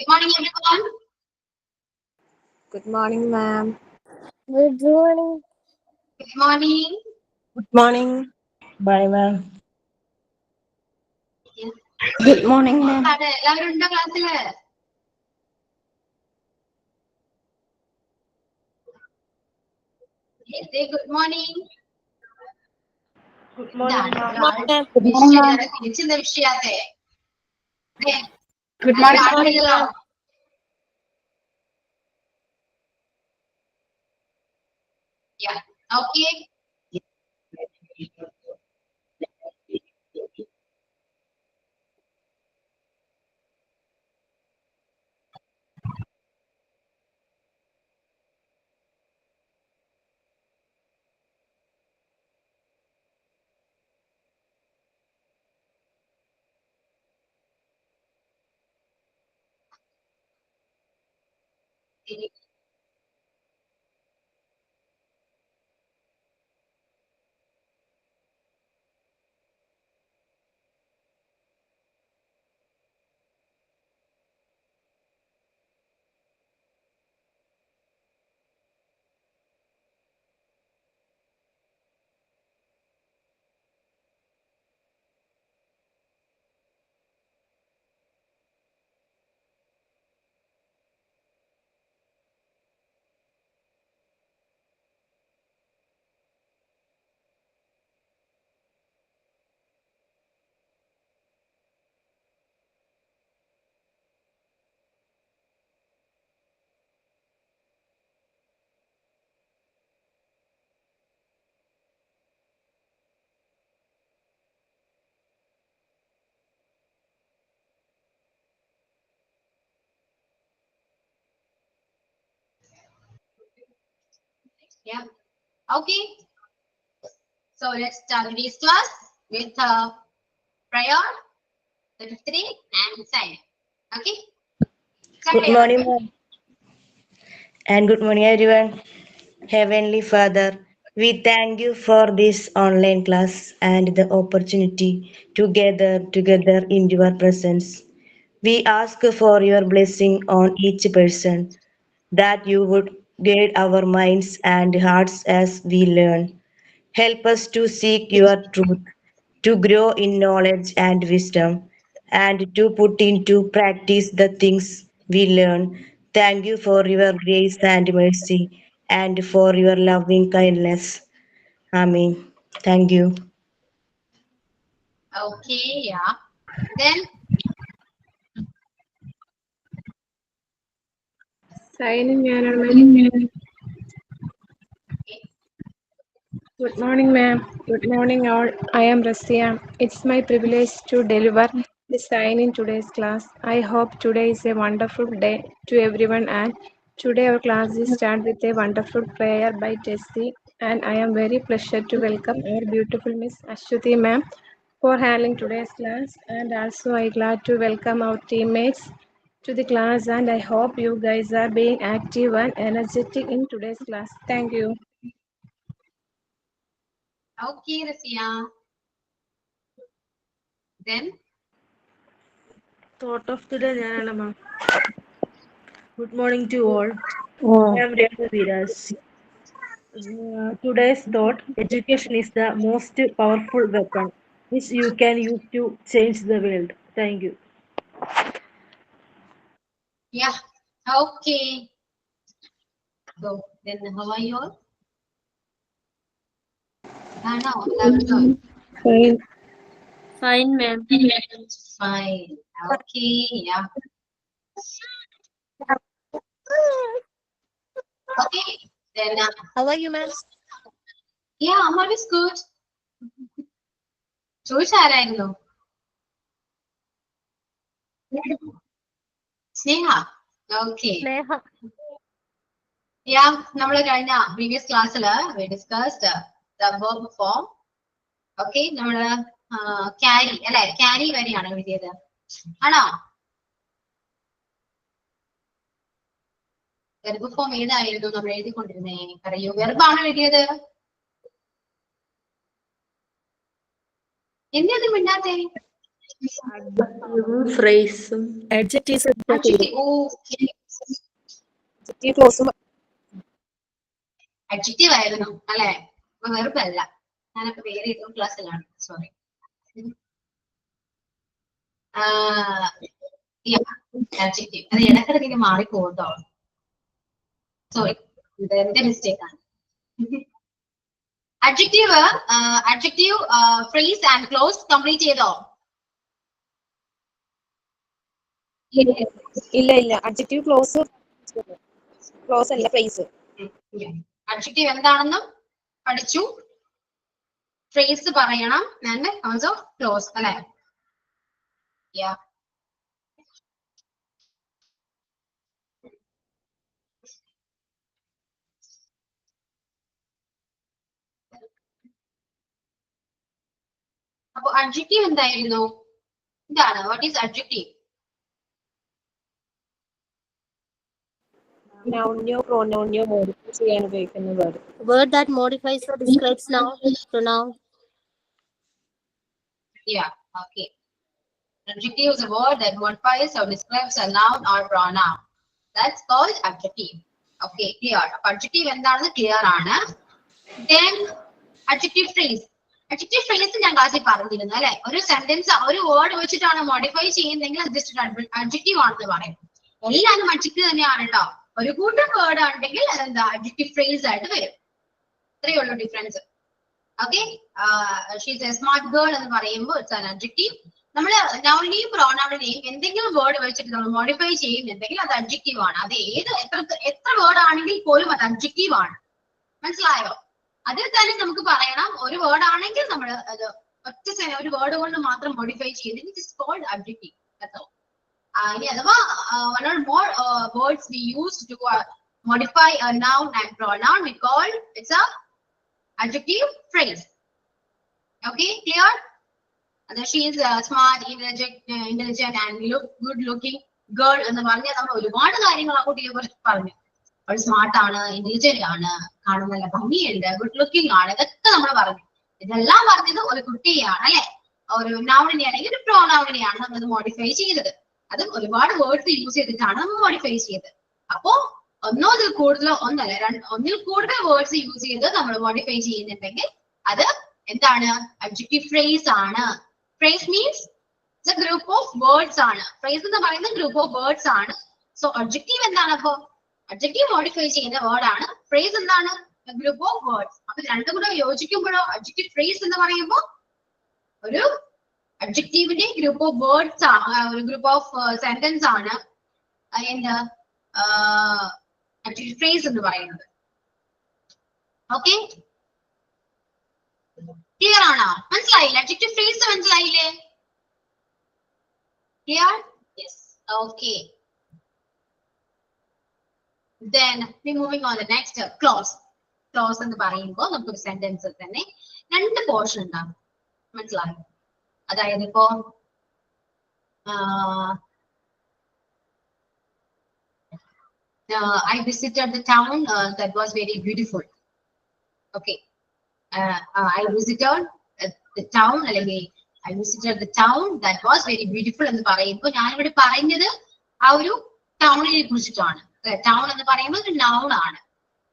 Good morning, everyone. Good morning, ma'am. Good morning. Good morning. Good morning. Bye, ma'am. Yes. Good morning, ma'am. എല്ലാവരും ഉണ്ടോ ക്ലാസ്സില്? Yes, say good morning. Good morning, ma'am. വിഷയം തിരിച്ചെന്താ വിഷയാത്തെ? Good morning. ആണെങ്കിലോ? Yeah. Okay. Yeah. Okay. So let's start today's class with prayer, the 53 and sign. Okay. Good morning, ma'am. And good morning, everyone. Heavenly Father, we thank you for this online class and the opportunity to gather together in your presence. We ask for your blessing on each person, that you would guide our minds and hearts as we learn. Help us to seek your truth, to grow in knowledge and wisdom, and to put into practice the things we learn. Thank you for your grace and mercy, and for your loving kindness. Amen. Thank you. Okay. Yeah. Then Signing ഞാനാണ് ma'am. Good morning, ma'am. Good morning, all. I am Rasia. It's my privilege to deliver the sign in today's class. I hope today is a wonderful day to everyone, and today our class is start with a wonderful prayer by Tessie. And I am very pleased to welcome our beautiful Miss Ashwati, ma'am, for handling today's class. And also I glad to welcome our teammates to the class, and I hope you guys are being active and energetic in today's class. Thank you. okay, Rasia. Then Thought of the day, ഞാനാണ് ma'am. Good morning to all. I am Renu Viras. Today's thought: education is the most powerful weapon which you can use to change the world. Thank you. yeah. Okay. So then how are you all? No, Fine. Fine, ma'am. fine. Okay. Yeah. Okay. Then How are you, ma'am? yeah, I'm always good. ചോദിച്ചാരായിരുന്നു? Sneha. Okay. Sneha. Yeah, നമ്മൾ കഴിഞ്ഞ previous ക്ലാസ്സിൽ we discussed the verb form. Okay, നമ്മള് carry അല്ലെ, carry വരെയാണ് എഴുതിയത് ആണോ? Verb form ഏതായിരുന്നു നമ്മൾ എഴുതിക്കൊണ്ടിരുന്നേ? പറയൂ, വെർബാണോ എഴുതിയത്? എന്താണ് മിണ്ടാത്തെ? ഫ്രേസും Adjectives. Adjective. Okay. ക്ലോസും Adjective ആയിരുന്നു അല്ലെ? വെറുതെ അല്ല. ഞാനൊക്കെ വേറെ ഏതോ ക്ലാസ്സിലാണ്. സോറി. Adjective. അത് ഇടക്കിടക്ക് മാറിപ്പോകുട്ടോ. സോറി. ഇത് എന്റെ മിസ്റ്റേക്ക് ആണ്. Adjective, phrase and clause complete ചെയ്തോ? ഇല്ല അഡ്ജക്റ്റീവ് ക്ലോസ് അല്ല ഫ്രേസ്. Adjective എന്താണെന്നും പഠിച്ചു. Phrase പറയണം and also clause അല്ലെ? Yeah. അപ്പൊ adjective എന്തായിരുന്നു? ഇതാണ്. What is adjective? നൗണിയോ പ്രോനൗണിയോ മോഡിഫൈ ചെയ്യാൻ ഉപയോഗിക്കുന്ന word. Word that modifies or describes noun, pronoun. Yeah. Okay. Adjective is a word that modifies or describes a noun or pronoun. That's called adjective. Okay, clear. Adjective എന്താണെന്ന് clear ആണ്. Then adjective phrase. Adjective phrase ഞാൻ ക്ലാസ്സിൽ പറഞ്ഞിരുന്നു അല്ലെ? ഒരു sentence ഒരു word വെച്ചിട്ടാണ് modify ചെയ്യുന്നതെങ്കിൽ അത് ജസ്റ്റ് adjective ആണെന്ന് പറയും. എല്ലാരും adjective തന്നെയാണ് കേട്ടോ. ഒരു കൂട്ടം വേർഡ് ആണെങ്കിൽ അതെന്താ adjective phrase ആയിട്ട് വരും. ഇത്രയേ ഉള്ളൂ difference. Okay, she's A smart girl എന്ന് പറയുമ്പോൾ ഇറ്റ്സ് ആൻ adjective. നമ്മൾ നൗണിനെയും പ്രോനൗണിനെയും എന്തെങ്കിലും വേർഡ് വെച്ചിട്ട് നമ്മൾ മോഡിഫൈ ചെയ്യുന്നുണ്ടെങ്കിൽ അത് adjective ആണ്. അത് എത്ര വേർഡ് ആണെങ്കിൽ പോലും അത് adjective ആണ്. മനസ്സിലായോ? അതിൽ തന്നെ നമുക്ക് പറയണം ഒരു വേർഡ് ആണെങ്കിൽ നമ്മൾ അത് ഒറ്റ ഒരു വേർഡ് കൊണ്ട് മാത്രം മോഡിഫൈ ചെയ്തെങ്കിൽ ഇറ്റ് ഇസ് കോൾഡ് adjective. ഇനി അഥവാ one or more words we use to modify a noun and pronoun, we call it's a adjective phrase. Okay, clear? She is smart, intelligent and good looking girl എന്ന് പറഞ്ഞാൽ നമ്മൾ ഒരുപാട് കാര്യങ്ങൾ ആ കുട്ടിയെ കുറിച്ച് പറഞ്ഞു. അവൾ സ്മാർട്ട് ആണ്, ഇന്റലിജന്റ് ആണ്, കാണാൻ നല്ല ഭംഗിയുണ്ട്, ഗുഡ് ലുക്കിംഗ് ആണ്, ഇതൊക്കെ നമ്മൾ പറഞ്ഞു. ഇതെല്ലാം പറഞ്ഞത് ഒരു കുട്ടിയാണ് അല്ലെ? ഒരു നൗണിനെ ആണെങ്കിൽ ഒരു പ്രോനൗണിനെയാണ് നമ്മൾ മോഡിഫൈ ചെയ്തത്. അതും ഒരുപാട് വേർഡ്സ് യൂസ് ചെയ്തിട്ടാണ് നമ്മൾ മോഡിഫൈ ചെയ്തത്. അപ്പോ ഒന്നിൽ കൂടുതൽ വേർഡ്സ് യൂസ് ചെയ്ത് നമ്മൾ മോഡിഫൈ ചെയ്യുന്നുണ്ടെങ്കിൽ അത് എന്താണ്? adjective phrase ആണ്. Phrase means it's a group of words ആണ്. Phrase എന്ന് പറയുന്നത് group of words ആണ്. So adjective എന്താണ്? അപ്പോ adjective modify ചെയ്യുന്ന വേർഡ് ആണ്. Phrase എന്താണ്? A group of words. അപ്പൊ രണ്ടും കൂടെ യോജിക്കുമ്പോഴോ adjective phrase എന്ന് പറയുമ്പോൾ ഒരു adjectiveന്റെ group of words ഒരു group of sentence ആണ് എന്താ adjective phrase എന്ന് പറയുന്നത്. ഓക്കെ, ക്ലിയർ ആണോ? മനസ്സിലായില്ലേ? adjective phrase മനസ്സിലായില്ലേ? Clear? Yes. Okay, then we moving on the next clause. Clause എന്ന് പറയുമ്പോൾ നമുക്കൊരു സെന്റൻസ് തന്നെ രണ്ട് പോർഷൻ ഉണ്ടാകും. മനസ്സിലായോ? അതായത് ഇപ്പോ I visited the town that was very beautiful. Okay, I visited the town അല്ലെങ്കിൽ I visited the town that was very beautiful എന്ന് പറയുമ്പോൾ ഞാനിവിടെ പറയുന്നത് ആ ഒരു ടൗണിനെ കുറിച്ചിട്ടാണ്. ടൗൺ എന്ന് പറയുമ്പോൾ ഒരു നൗൺ ആണ്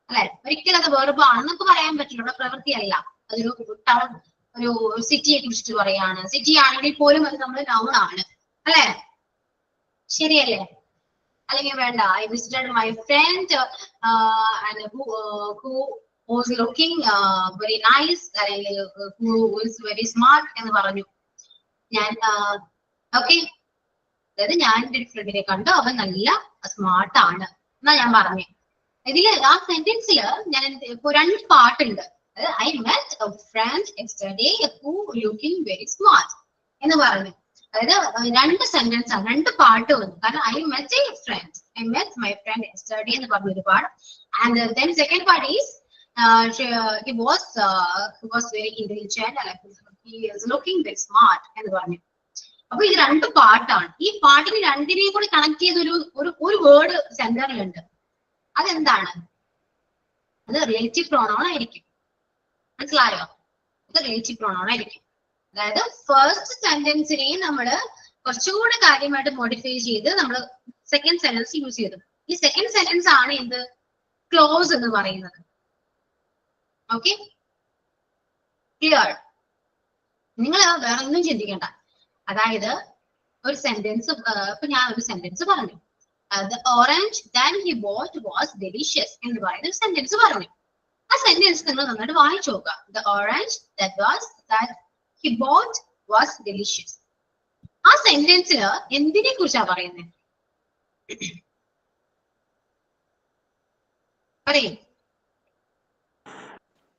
അല്ലെ? ഒരിക്കലും അത് വെർബ് ആണെന്നൊക്കെ പറയാൻ പറ്റില്ല. ഇവിടെ പ്രവൃത്തിയല്ല. അതൊരു ടൗൺ, ഒരു സിറ്റിയെ കുറിച്ചിട്ട് പറയാണ്. സിറ്റി ആണെങ്കിൽ പോലും അത് നമ്മൾ നൗൺ ആണ് അല്ലെ? ശരിയല്ലേ? അല്ലെങ്കിൽ വേണ്ട, I visited my friend and who was looking very nice, who is very smart എന്ന് പറഞ്ഞു. ഞാൻ ഓക്കെ, അതായത് ഞാൻ എന്റെ ഒരു ഫ്രണ്ടിനെ കണ്ടു, അവൻ നല്ല സ്മാർട്ട് ആണ് എന്നാ ഞാൻ പറഞ്ഞു. ഇതില് ആ സെന്റൻസിൽ ഞാൻ ഇപ്പൊ രണ്ട് പാട്ടുണ്ട്. I met a friend yesterday who looking very smart എന്ന് പറഞ്ഞു. അതായത് രണ്ട് സെന്റൻസ് ആണ്, രണ്ട് പാട്ട് വന്നു. കാരണം I met a friend, I met my friend yesterday എന്ന് പറഞ്ഞു ഒരു പാട്ട്. And then second part is he was very intelligent and he is looking very smart എന്ന് പറഞ്ഞു. അപ്പൊ ഇത് രണ്ട് പാട്ടാണ്. ഈ പാട്ടിന് രണ്ടിനെയും കൂടി കണക്ട് ചെയ്ത ഒരു വേർഡ് സെന്ററിലുണ്ട്. അതെന്താണ്? അത് റിലേറ്റീവ് പ്രോണൗൺ ആയിരിക്കും. മനസ്സിലായോ? അത് റിലേറ്റീവ് പ്രോണൗൺ ആയിരിക്കും. അതായത് ഫസ്റ്റ് സെന്റൻസിനെ നമ്മൾ കുറച്ചുകൂടെ കാര്യമായിട്ട് മോഡിഫൈ ചെയ്ത് നമ്മൾ സെക്കൻഡ് സെന്റൻസ് യൂസ് ചെയ്തു. ഈ സെക്കൻഡ് സെന്റൻസ് ആണ് എന്ത് ക്ലോസ് എന്ന് പറയുന്നത്. Okay, clear? നിങ്ങൾ വേറെ ഒന്നും ചിന്തിക്കണ്ട. അതായത് ഒരു സെന്റൻസ്, ഇപ്പൊ ഞാൻ ഒരു സെന്റൻസ് പറഞ്ഞു, the orange that he bought was delicious എന്ന് പറയുന്ന ഒരു സെന്റൻസ് പറഞ്ഞു. ആ സെന്റൻസ് നിങ്ങൾ നന്നായിട്ട് വായിച്ചു നോക്കുക. The orange that he bought was delicious. ആ സെന്റൻസിൽ എന്തിനെ കുറിച്ചാ പറയുന്നത്? പറയും.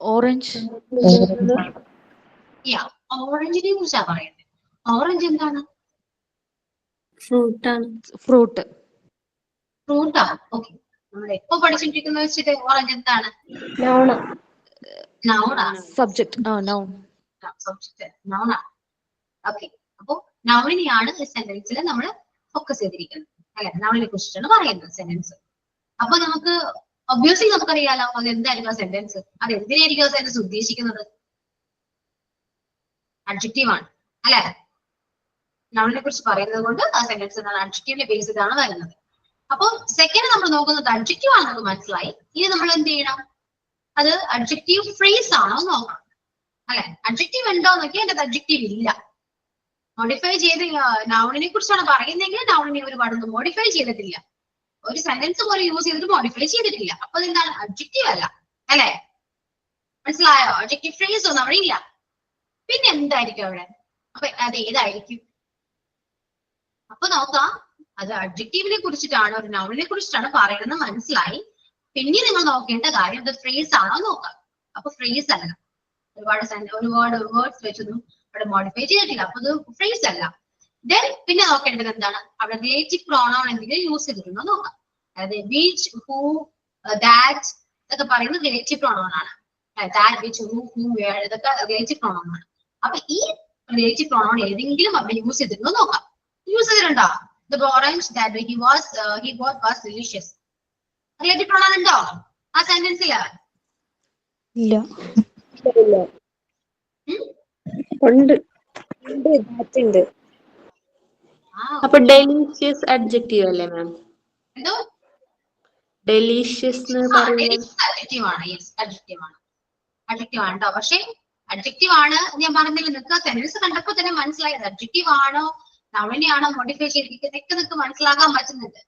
ഓറഞ്ച്. ഓറഞ്ചിനെ കുറിച്ചാ പറയുന്നത്. ഓറഞ്ച് എന്താണ്? Fruit ആണ്. ഫ്രൂട്ട്. ഫ്രൂട്ടാണ്. ഓക്കെ, നമ്മൾ എപ്പോ പഠിച്ചിട്ടിരിക്കുന്ന വെച്ചിട്ട് ഓറഞ്ച് എന്താണ്? നൗണാണ്. സബ്ജക്ട്. നൗൺ. സബ്ജക്ട് നൗണാണ്. ഓക്കെ, അപ്പൊ നൗണിനെയാണ് ഈ സെന്റൻസിൽ നമ്മൾ ഫോക്കസ് ചെയ്തിരിക്കുന്നത് അല്ലെ? നൗണിനെ കുറിച്ചിട്ടാണ് പറയുന്നത് സെന്റൻസ്. അപ്പൊ നമുക്ക് ഒബ്വിയസ്ലി നമുക്കറിയാലോ അത് എന്തായിരിക്കും ആ സെന്റൻസ്. അത് എന്തിനായിരിക്കും ആ സെന്റൻസ് ഉദ്ദേശിക്കുന്നത്? അഡ്ജക്റ്റീവ് ആണ് അല്ലെ? നൗണിനെ കുറിച്ച് പറയുന്നത് കൊണ്ട് ആ സെന്റൻസ് അഡ്ജക്റ്റീവിനെ ബേസ് ചെയ്താണ് വരുന്നത്. അപ്പൊ സെക്കൻഡ് നമ്മൾ നോക്കുന്നത് അഡ്ജക്റ്റീവ് ആണെന്ന് മനസ്സിലായി. ഇനി നമ്മൾ എന്ത് ചെയ്യണം? അത് അഡ്ജക്റ്റീവ് ഫ്രേസ് ആണോ നോക്കണം അല്ലെ? അഡ്ജക്റ്റീവ് ഉണ്ടോ നോക്കിയാൽ അതിന്റെ അഡ്ജക്റ്റീവ് ഇല്ല. മോഡിഫൈ ചെയ്ത് നൗണിനെ കുറിച്ചാണ് പറയുന്നതെങ്കിൽ നൗണിനെ ഒരുപാടൊന്നും മോഡിഫൈ ചെയ്തിട്ടില്ല. ഒരു സെന്റൻസ് പോലെ യൂസ് ചെയ്തിട്ട് മോഡിഫൈ ചെയ്തിട്ടില്ല. അപ്പൊ എന്താണ്? അഡ്ജക്റ്റീവ് അല്ല അല്ലെ? മനസ്സിലായോ? അഡ്ജക്റ്റീവ് ഫ്രേസ് ഒന്നും അവിടെ ഇല്ല. പിന്നെ എന്തായിരിക്കും അവിടെ? അപ്പൊ അത് ഏതായിരിക്കും? അപ്പൊ നോക്കാം, അത് അഡ്ജക്റ്റീവിനെ കുറിച്ചിട്ടാണ്, ഒരു നൗണിനെ കുറിച്ചിട്ടാണ് പറയുന്നത് മനസ്സിലായി. പിന്നെ നിങ്ങൾ നോക്കേണ്ട കാര്യം ഇത് ഫ്രേസ് ആണോ നോക്കാം. അപ്പൊ ഫ്രേസ് അല്ല. ഒരുപാട് വേർഡ്സ് വെച്ചൊന്നും അവിടെ മോഡിഫൈ ചെയ്തിട്ടില്ല. അപ്പൊ ഇത് ഫ്രേസ് അല്ല. ദെൻ പിന്നെ നോക്കേണ്ടത് എന്താണ്? അവിടെ റിലേറ്റീവ് പ്രോണൗൺ എന്തെങ്കിലും യൂസ് ചെയ്തിട്ടുണ്ടോ നോക്കാം. അതായത് വിച്ച്, ഹൂ, ദാറ്റ് ഇതൊക്കെ പറയുന്നത് റിലേറ്റീവ് പ്രോണൗൺ ആണ്. ദാറ്റ്, വിച്ച്, ഹൂ, വേർ ഇതൊക്കെ റിലേറ്റീവ് പ്രോണൗൺ ആണ്. അപ്പൊ ഈ റിലേറ്റീവ് പ്രോണൗൺ ഏതെങ്കിലും അവിടെ യൂസ് ചെയ്തിട്ടുണ്ടോ നോക്കാം. യൂസ് ചെയ്തിട്ടുണ്ടോ? The orange that he bought was delicious. Relative pronoun ഉണ്ടോ ആ സെന്റൻസിൽ? ഇല്ല. ഉണ്ട്. അപ്പൊ ഡെലീഷ്യസ് അഡ്ജക്റ്റീവ് അല്ലേ മാം? എന്തോ? ഡെലീഷ്യസ് അഡ്ജക്റ്റീവ് ആണ്. യെസ്, അഡ്ജക്റ്റീവ് ആണ്. അഡ്ജക്റ്റീവ് ആണ് കേട്ടോ. പക്ഷെ അഡ്ജക്റ്റീവ് ആണ് ഞാൻ പറഞ്ഞില്ല. നിങ്ങൾക്ക് സെന്റൻസ് കണ്ടപ്പോൾ തന്നെ മനസ്സിലായത് അഡ്ജക്റ്റീവ് ആണോ നൗണിനെയാണോ മോഡിഫൈ ചെയ്തിരിക്കുന്നത് ഒക്കെ നിങ്ങൾക്ക് മനസ്സിലാക്കാൻ പറ്റുന്നുണ്ട്.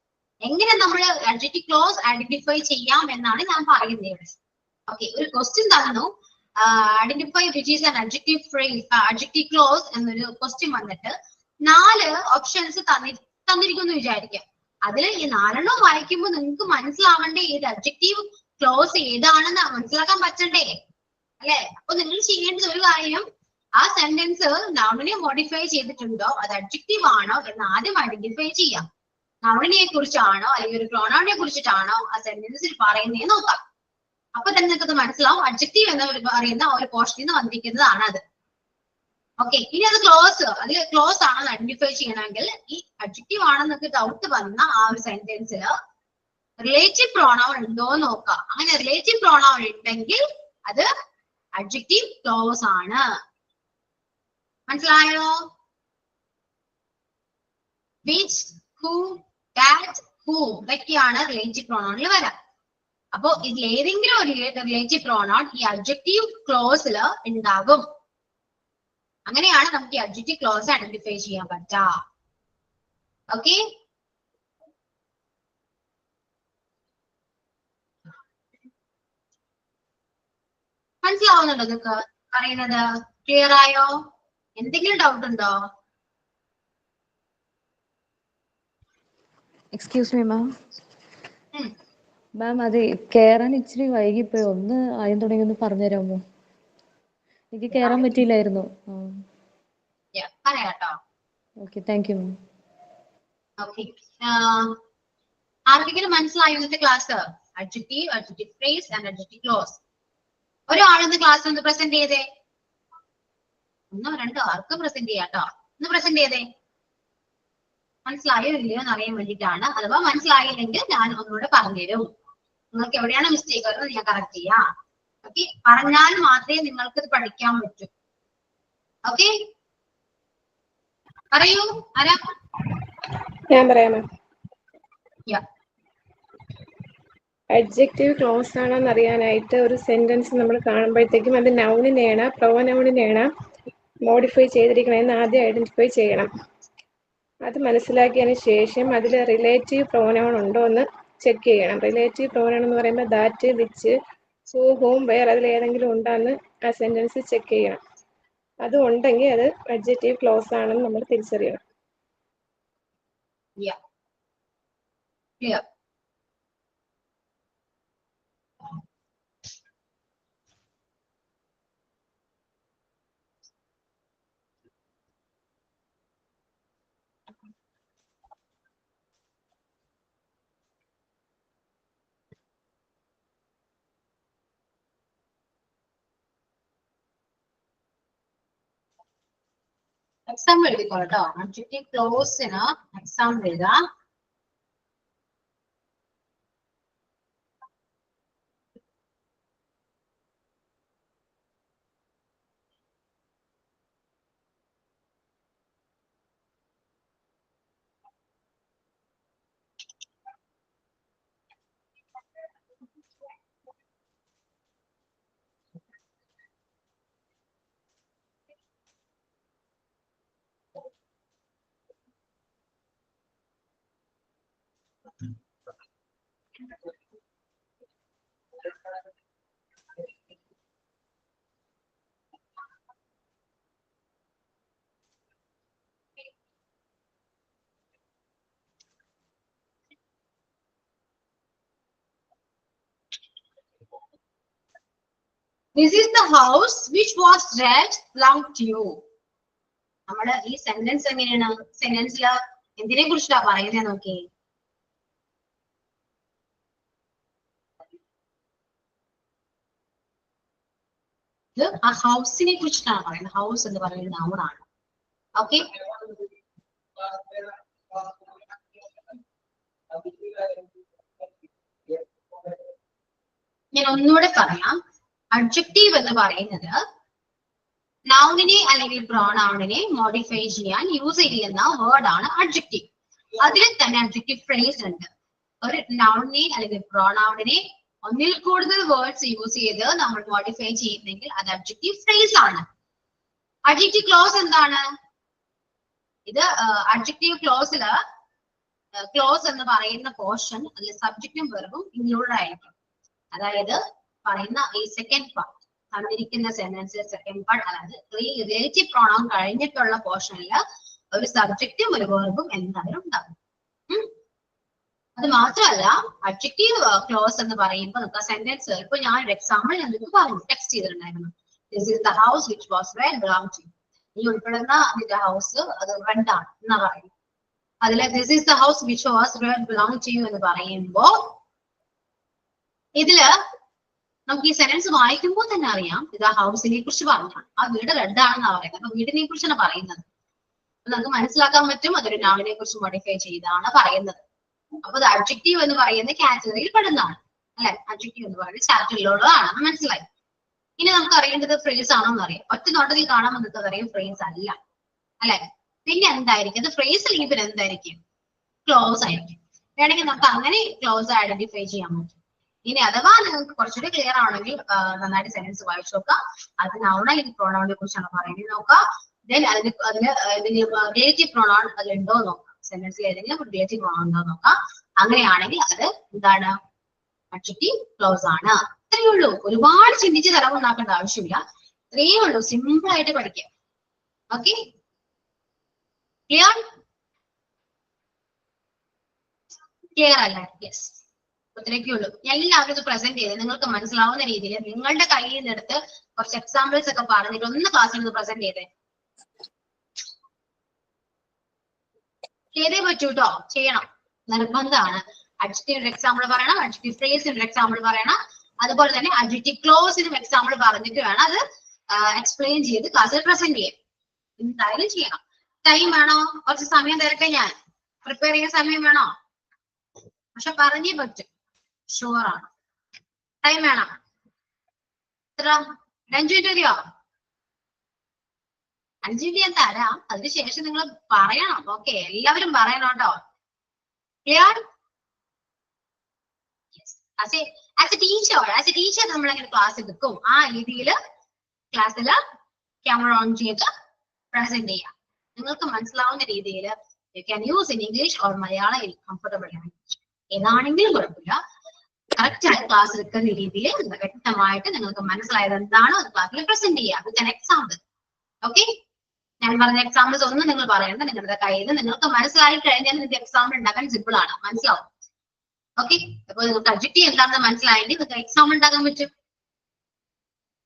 എങ്ങനെ നമ്മൾ അഡ്ജക്റ്റീവ് ക്ലോസ് ഐഡന്റിഫൈ ചെയ്യാം എന്നാണ് ഞാൻ പറയുന്നത് ഇവിടെ. ഓക്കെ, ഒരു ക്വസ്റ്റ്യൻ തന്നു, identify which is an adjective phrase, adjective close എന്നൊരു ക്വസ്റ്റ്യൻ വന്നിട്ട് 4 ഓപ്ഷൻസ് തന്നിരിക്കുന്നു വിചാരിക്കാം. അതിൽ ഈ 4 വായിക്കുമ്പോൾ നിങ്ങൾക്ക് മനസ്സിലാവണ്ടേ ഏത് അഡ്ജക്റ്റീവ് ക്ലോസ് ഏതാണെന്ന് മനസ്സിലാക്കാൻ പറ്റണ്ടേ അല്ലെ? അപ്പൊ നിങ്ങൾ ചെയ്യേണ്ടത് ഒരു കാര്യം, ആ സെന്റൻസ് നൗണിനെ മോഡിഫൈ ചെയ്തിട്ടുണ്ടോ, അത് അഡ്ജക്റ്റീവ് ആണോ എന്ന് ആദ്യം ഐഡന്റിഫൈ ചെയ്യാം. നൗണിനെ കുറിച്ചാണോ അല്ലെങ്കിൽ ഒരു പ്രോണൗണിനെ കുറിച്ചിട്ടാണോ ആ സെന്റൻസിൽ പറയുന്നതെന്ന് നോക്കാം. അപ്പൊ തന്നെ നിങ്ങൾക്ക് മനസ്സിലാവും അഡ്ജക്റ്റീവ് എന്ന് പറയുന്ന ഒരു പോർഷനിൽ നിന്ന് വന്നിരിക്കുന്നതാണ് അത്. ഓക്കെ, ഇനി അത് അതിൽ ക്ലോസ് ആണെന്ന് ഐഡന്റിഫൈ ചെയ്യണമെങ്കിൽ ഈ അഡ്ജക്റ്റീവ് ആണെന്നൊക്കെ ഡൗട്ട് വന്ന ആ ഒരു സെന്റൻസിൽ റിലേറ്റീവ് പ്രോണൗൺ ഉണ്ടോ എന്ന് നോക്കാം. അങ്ങനെ റിലേറ്റീവ് പ്രോണൗൺ ഉണ്ടെങ്കിൽ അത് അഡ്ജക്റ്റീവ് ക്ലോസ് ആണ്. മനസ്സിലായോ? വിച്ച്, ഹൂ, ദാറ്റ്, ഹൂം ഇതൊക്കെയാണ് റിലേറ്റീവ് പ്രോണൗണിൽ വരാം. അപ്പോ ഇതിൽ ഏതെങ്കിലും ഒരു റിലേറ്റീവ് പ്രോണൗൺ ഈ അഡ്ജക്റ്റീവ് ക്ലോസിൽ ഉണ്ടാകും. അങ്ങനെയാണ് നമുക്ക് ഈ അഡ്ജക്റ്റീവ് ക്ലോസ് ഐഡന്റിഫൈ ചെയ്യാൻ പറ്റുക. ഓക്കെ, മനസ്സിലാവുന്നുണ്ടോ നിങ്ങൾക്ക് പറയുന്നത്? ക്ലിയർ ആയോ? എന്തെങ്കിലും ഡൗട്ട് ഉണ്ടോ? Excuse me ma'am. മാം അത് കേറാൻ ഇച്ചിരി വൈകിപ്പോയി. ഒന്ന് ആദ്യം തുടങ്ങി ഒന്ന് പറഞ്ഞുതരാമോ? എനിക്ക് കേറാൻ പറ്റിയില്ലായിരുന്നു. പറയാട്ടോ. Okay, thank you ma'am. Okay, ആർക്കെങ്കിലും മനസ്സിലായോ ഇന്നത്തെ class? Adjective, adjective phrase and adjective clause. ഒരാളെന്ന് ക്ലാസ് ഒന്ന് പ്രസന്റ് ചെയ്തേ. 1 2 ആർക്കും പ്രസന്റ് ചെയ്യാട്ടോ. ഒന്ന് പ്രസന്റ് ചെയ്തേ. മനസ്സിലായോ ഇല്ലയോ എന്ന് അറിയാൻ വേണ്ടിയിട്ടാണ്. അഥവാ മനസ്സിലായില്ലെങ്കിൽ ഞാൻ ഒന്നുകൂടെ പറഞ്ഞുതരും. നിങ്ങൾക്ക് എവിടെയാണ് മിസ്റ്റേക്ക് വരുന്നത് ഞാൻ കറക്റ്റ് ചെയ്യാം. ഓക്കെ, പറഞ്ഞാൽ മാത്രമേ നിങ്ങൾക്ക് ഇത് പഠിക്കാൻ പറ്റൂ. ഓക്കെ, പറയൂ ആരാ? ഞാൻ പറയാമോ? Yeah. അഡ്ജക്റ്റീവ് ക്ലോസ് ആണെന്ന് അറിയാനായിട്ട് ഒരു സെന്റൻസ് നമ്മൾ കാണുമ്പോഴത്തേക്കും അത് നൗണിനെയാണ് പ്രോനൗണിനെയാണ് മോഡിഫൈ ചെയ്തിരിക്കണമെന്ന് ആദ്യം ഐഡന്റിഫൈ ചെയ്യണം. അത് മനസ്സിലാക്കിയതിന് ശേഷം അതിൽ റിലേറ്റീവ് പ്രോനൗൺ ഉണ്ടോ എന്ന് ചെക്ക് ചെയ്യണം. റിലേറ്റീവ് പ്രോനൗൺ എന്ന് പറയുമ്പോൾ ദാറ്റ്, വിച്ച്, ഹൂ, ഹൂം, വേർ അതിൽ ഏതെങ്കിലും ഉണ്ടോയെന്ന് ആ സെന്റൻസ് ചെക്ക് ചെയ്യണം. അത് ഉണ്ടെങ്കിൽ അത് അഡ്ജക്റ്റീവ് ക്ലോസ് ആണെന്ന് നമ്മൾ തിരിച്ചറിയണം. Yeah. Clear. എക്സാമ്പിൾ എഴുതിക്കോട്ടോ. അഡ്ജക്റ്റീവ് ക്ലോസിന് എക്സാമ്പിൾ എഴുതാം. This is the house which was rent belonged to you. നമ്മുടെ ഈ സെന്റൻസ് എങ്ങനെയാണ്? സെന്റൻസിൽ എന്തിനെ കുറിച്ചാ പറയുന്നത് നോക്കി. ഇത് ആ ഹൗസിനെ കുറിച്ചിട്ടാണ് പറയുന്നത്. ഹൗസ് എന്ന് പറയുന്നത് നൗണാണ്. ഓക്കെ, ഞാൻ ഒന്നുകൂടെ പറയാം. അഡ്ജക്റ്റീവ് എന്ന് പറയുന്നത് നൗണിനെ അല്ലെങ്കിൽ പ്രോനൗണിനെ മോഡിഫൈ ചെയ്യാൻ യൂസ് ചെയ്യുന്ന വേർഡ് ആണ് അഡ്ജക്റ്റീവ്. അതിൽ തന്നെ അഡ്ജക്റ്റീവ് ഫ്രേസ് ഉണ്ട്. ഒരു നൗണിനെ അല്ലെങ്കിൽ പ്രോനൗണിനെ ഒന്നിൽ കൂടുതൽ വേർഡ്സ് യൂസ് ചെയ്ത് നമ്മൾ മോഡിഫൈ ചെയ്യുന്നെങ്കിൽ അത് അഡ്ജക്റ്റീവ് ഫ്രേസ് ആണ്. അഡ്ജക്റ്റീവ് ക്ലോസ് എന്താണ്? ഇത് അഡ്ജക്റ്റീവ് ക്ലോസില് ക്ലോസ് എന്ന് പറയുന്ന പോർഷൻ അതിൽ സബ്ജക്റ്റും വെർബും ഇൻക്ലൂഡഡ് ആയിരിക്കും. അതായത് പറയുന്ന ഈ സെക്കൻഡ് പാർട്ട് തന്നിരിക്കുന്ന സെന്റൻസ് സെക്കൻഡ് പാർട്ട്, അതായത് റിലേറ്റീവ് പ്രോണൗൺ കഴിഞ്ഞിട്ടുള്ള പോർഷനിൽ ഒരു സബ്ജക്റ്റും ഒരു വെർബും എന്തായാലും ഉണ്ടാകും. അത് മാത്രമല്ല അഡ്ജക്റ്റീവ് ക്ലോസ് എന്ന് പറയുമ്പോൾ നമുക്ക് സെന്റൻസ് ഇപ്പൊ ഞാൻ ഒരു എക്സാമ്പിൾ നിങ്ങൾക്ക് പറഞ്ഞു ടെക്സ്റ്റ് ചെയ്തിട്ടുണ്ടായിരുന്നു. This is the house which was rent belong to you. ഈ ഉൾപ്പെടുന്ന ഇതിന്റെ ഹൗസ് അത് റെന്റ് ആണ് എന്നാ പറയുന്നത്. അതിലെ this is the house which was rent belong to you എന്ന് പറയുമ്പോ ഇതില് നമുക്ക് ഈ സെന്റൻസ് വായിക്കുമ്പോൾ തന്നെ അറിയാം ഇത് ആ ഹൗസിനെ കുറിച്ച് പറഞ്ഞാണ്. ആ വീട് റെഡ് ആണെന്നാ പറയുന്നത്. അപ്പൊ വീടിനെ കുറിച്ചാണ് പറയുന്നത്. നമുക്ക് മനസ്സിലാക്കാൻ പറ്റും അതൊരു നൗണിനെ കുറിച്ച് മോഡിഫൈ ചെയ്താണ് പറയുന്നത്. അപ്പൊ അത് അഡ്ജക്റ്റീവ് എന്ന് പറയുന്ന കാറ്റഗറിയിൽ പെടുന്നതാണ് അല്ലെ. അഡ്ജക്റ്റീവ് എന്ന് പറയുന്നത് ചാപ്റ്ററിലുള്ളതാണ്, മനസ്സിലായി. ഇനി നമുക്ക് അറിയേണ്ടത് ഫ്രേസ് ആണോ എന്ന് അറിയാം. ഒറ്റ നോട്ടത്തിൽ കാണാൻ നമുക്ക് അറിയാം ഫ്രേസ് അല്ല അല്ലെ. പിന്നെ എന്തായിരിക്കും അത്? ഫ്രേസ് അല്ലെങ്കിൽ പിന്നെ എന്തായിരിക്കും? ക്ലോസ് ആയിരിക്കും. വേണമെങ്കിൽ നമുക്ക് അങ്ങനെ ക്ലോസ് ഐഡന്റിഫൈ ചെയ്യാൻ പറ്റും. ഇനി അഥവാ നിങ്ങൾക്ക് കുറച്ചുകൂടി ക്ലിയർ ആണെങ്കിൽ നന്നായിട്ട് സെന്റൻസ് വായിച്ചു നോക്കാം. അത് നൗൺ അല്ലെങ്കിൽ പ്രോണൗണിനെ കുറിച്ചാണ് പറയുന്നത് നോക്കാം. ദെൻ അതിന് റിലേറ്റീവ് പ്രോണൗൺ അതിലുണ്ടോ നോക്കാം. സെന്റൻസിൽ ഏതെങ്കിലും റിലേറ്റീവ് പ്രോണൗൺ ഉണ്ടോ നോക്കാം. അങ്ങനെയാണെങ്കിൽ അത് എന്താണ്? അഡ്ജക്റ്റീവ് ക്ലോസ് ആണ്. ഇത്രയേ ഉള്ളൂ. ഒരുപാട് ചിന്തിച്ച് തലമുണ്ടാക്കേണ്ട ആവശ്യമില്ല. ഇത്രയേ ഉള്ളൂ. സിമ്പിൾ ആയിട്ട് പഠിക്കാം. Okay, clear? ക്ലിയർ അല്ല? യെസ്, ഇത്രയൊക്കെ ഉള്ളൂ. എല്ലാവരും ഇത് പ്രസന്റ് ചെയ്ത് നിങ്ങൾക്ക് മനസ്സിലാവുന്ന രീതിയിൽ നിങ്ങളുടെ കയ്യിൽ നിന്നെടുത്ത് കുറച്ച് എക്സാമ്പിൾസ് ഒക്കെ പറഞ്ഞിട്ട് ഒന്ന് ക്ലാസ്സിൽ നിന്ന് പ്രസന്റ് ചെയ്തേ. ചെയ്തേ പറ്റൂ കേട്ടോ, ചെയ്യണം, നിർബന്ധമാണ്. അഡ്ജക്റ്റീവ് എക്സാമ്പിൾ പറയണം, അഡ്ജക്റ്റീവ് ഫ്രേസിന്റെ എക്സാമ്പിൾ പറയണം, അതുപോലെ തന്നെ അഡ്ജക്റ്റീവ് ക്ലോസിനും എക്സാമ്പിൾ പറഞ്ഞിട്ട് വേണം അത് എക്സ്പ്ലെയിൻ ചെയ്ത് ക്ലാസ്സിൽ പ്രസന്റ് ചെയ്യാൻ. എന്തായാലും ചെയ്യണം. ടൈം വേണോ? കുറച്ച് സമയം തിരക്കാൻ ഞാൻ പ്രിപ്പയർ ചെയ്യാൻ സമയം വേണോ? പക്ഷെ പറഞ്ഞേ പറ്റും, ഷുവർ ആണ്. ടൈം വേണം. എത്ര? 5 മിനിറ്റ് മതിയോ? 5 മിനിറ്റ് ഞാൻ തരാം, അതിനുശേഷം നിങ്ങൾ പറയണം. ഓക്കെ, എല്ലാവരും പറയണം കേട്ടോ. ക്ലിയർ? ആസ് എ ടീച്ചർ നമ്മൾ അങ്ങനെ ക്ലാസ് എടുക്കും. ആ രീതിയിൽ ക്ലാസ്സിൽ ക്യാമറ ഓൺ ചെയ്ത് പ്രസന്റ് ചെയ്യാം. നിങ്ങൾക്ക് മനസ്സിലാവുന്ന രീതിയിൽ you can use in English or Malayalam comfortable language, ഏതാണെങ്കിലും കുഴപ്പമില്ല. കറക്റ്റ് ആയി ക്ലാസ് എടുക്കുന്ന രീതിയിൽ വ്യക്തമായിട്ട് നിങ്ങൾക്ക് മനസ്സിലായത് എന്താണോ അത് ക്ലാസ്സിൽ പ്രസന്റ് ചെയ്യാം വിത്ത് ആൻ എക്സാമ്പിൾ. ഓക്കെ, ഞാൻ പറഞ്ഞ എക്സാമ്പിൾസ് ഒന്നും നിങ്ങൾ പറയണ്ട, നിങ്ങളുടെ കയ്യിൽ നിന്ന് നിങ്ങൾക്ക് മനസ്സിലായി കഴിഞ്ഞാൽ നിങ്ങൾക്ക് എക്സാമ്പിൾ ഉണ്ടാക്കാൻ സിമ്പിൾ ആണ്, മനസ്സിലാവും. ഓക്കെ, അപ്പൊ നിങ്ങൾക്ക് അഡ്ജക്റ്റീവ് എന്താണെന്ന് മനസ്സിലായെങ്കിൽ നിങ്ങൾക്ക് എക്സാമ്പിൾ ഉണ്ടാക്കാൻ പറ്റും.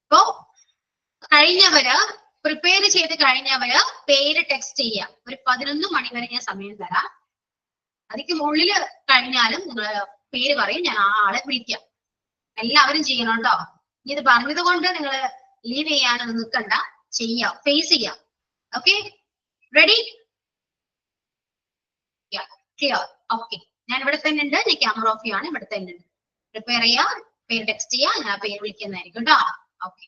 ഇപ്പോ കഴിഞ്ഞവര് പ്രിപ്പയർ ചെയ്ത് കഴിഞ്ഞവര് പേര് ടെക്സ്റ്റ് ചെയ്യാം. ഒരു 11 മണി വരെ ഞാൻ സമയം തരാം. അതിക്ക് മുകളിൽ കഴിഞ്ഞാലും നിങ്ങൾ പേര് പറയും, ഞാൻ ആ ആളെ വിളിക്കാം. എല്ലാവരും ചെയ്യണം കേട്ടോ. ഇനി ഇത് പറഞ്ഞത് കൊണ്ട് നിങ്ങൾ ലീവ് ചെയ്യാനൊന്നും നിൽക്കണ്ട, ചെയ്യാം, ഫേസ് ചെയ്യാം. Okay, ready? ക്ലിയർ? ഓക്കെ, ഞാൻ ഇവിടെ തന്നെ ഉണ്ട്, ഞാൻ ക്യാമറ ഓഫ് ചെയ്യാണ്, ഇവിടെ തന്നെ ഉണ്ട്. പ്രിപ്പയർ ചെയ്യാം, പേര് ടെക്സ്റ്റ് ചെയ്യാം, ഞാൻ ആ പേര് വിളിക്കുന്നതായിരിക്കും കേട്ടോ. ഓക്കെ.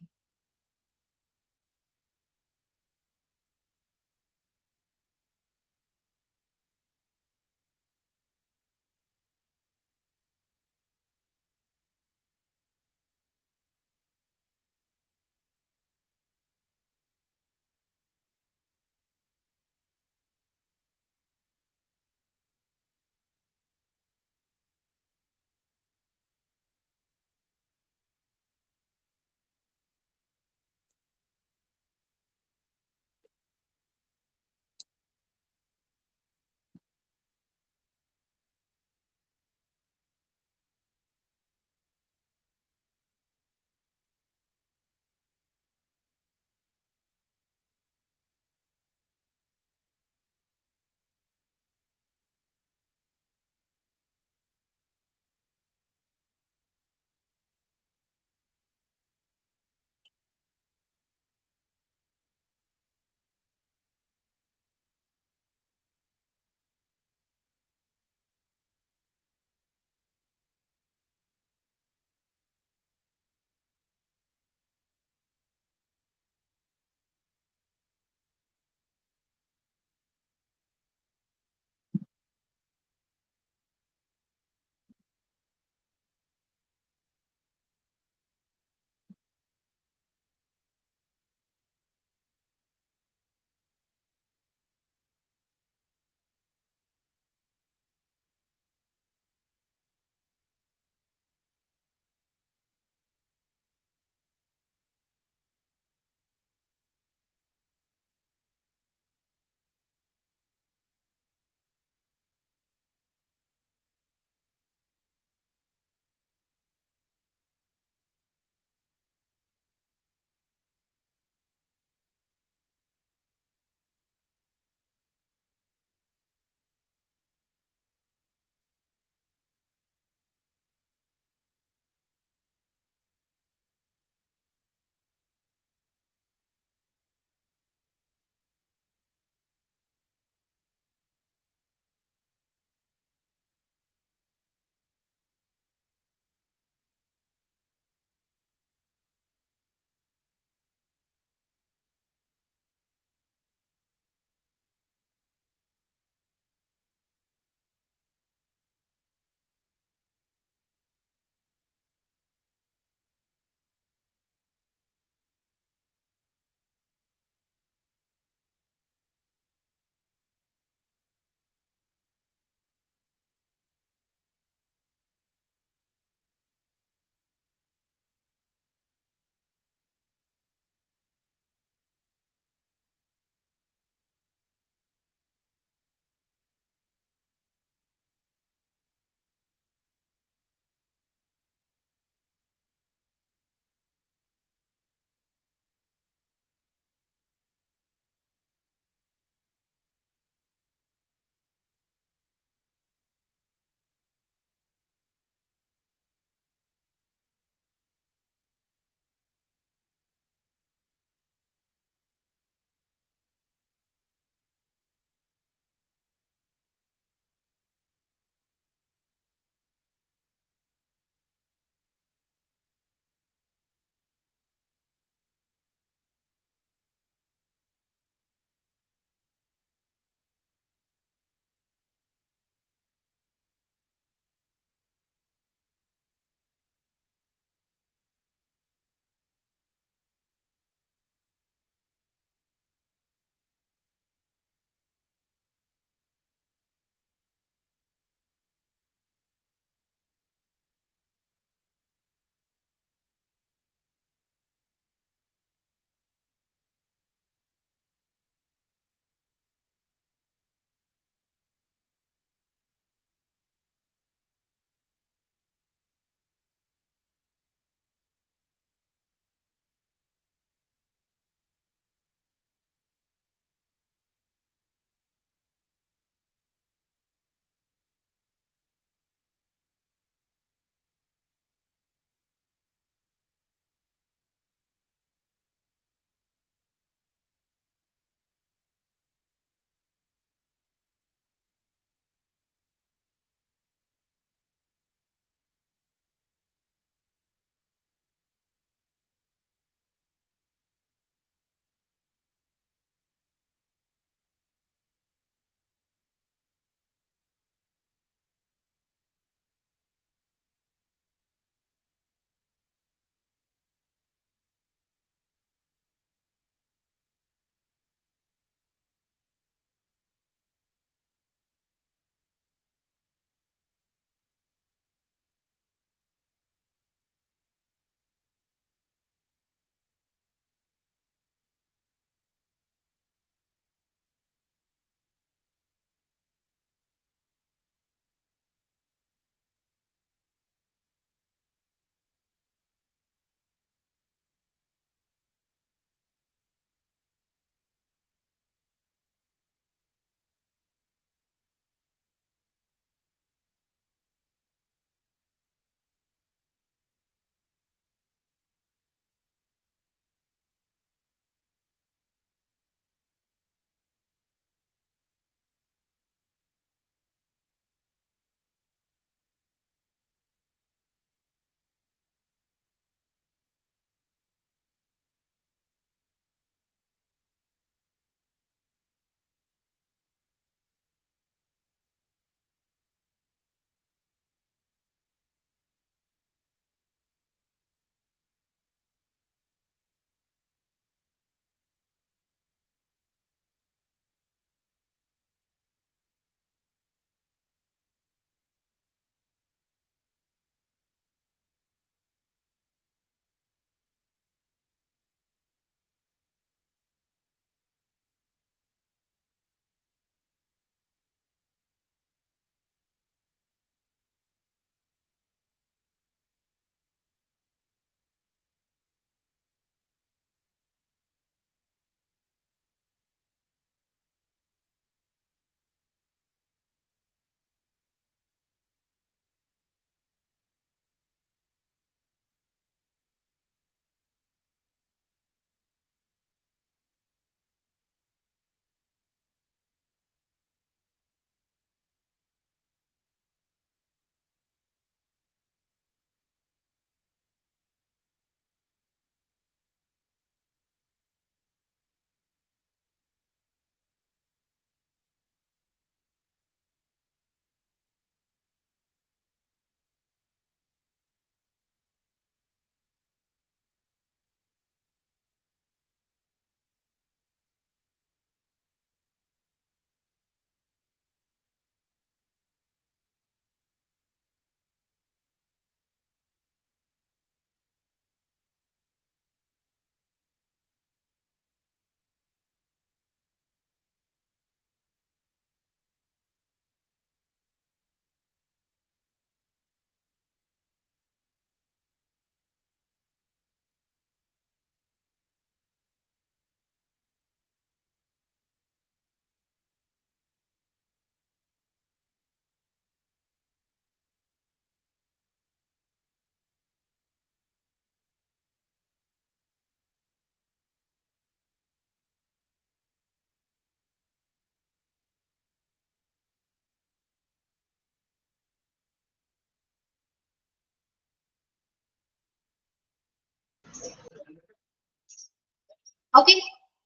ഓക്കെ,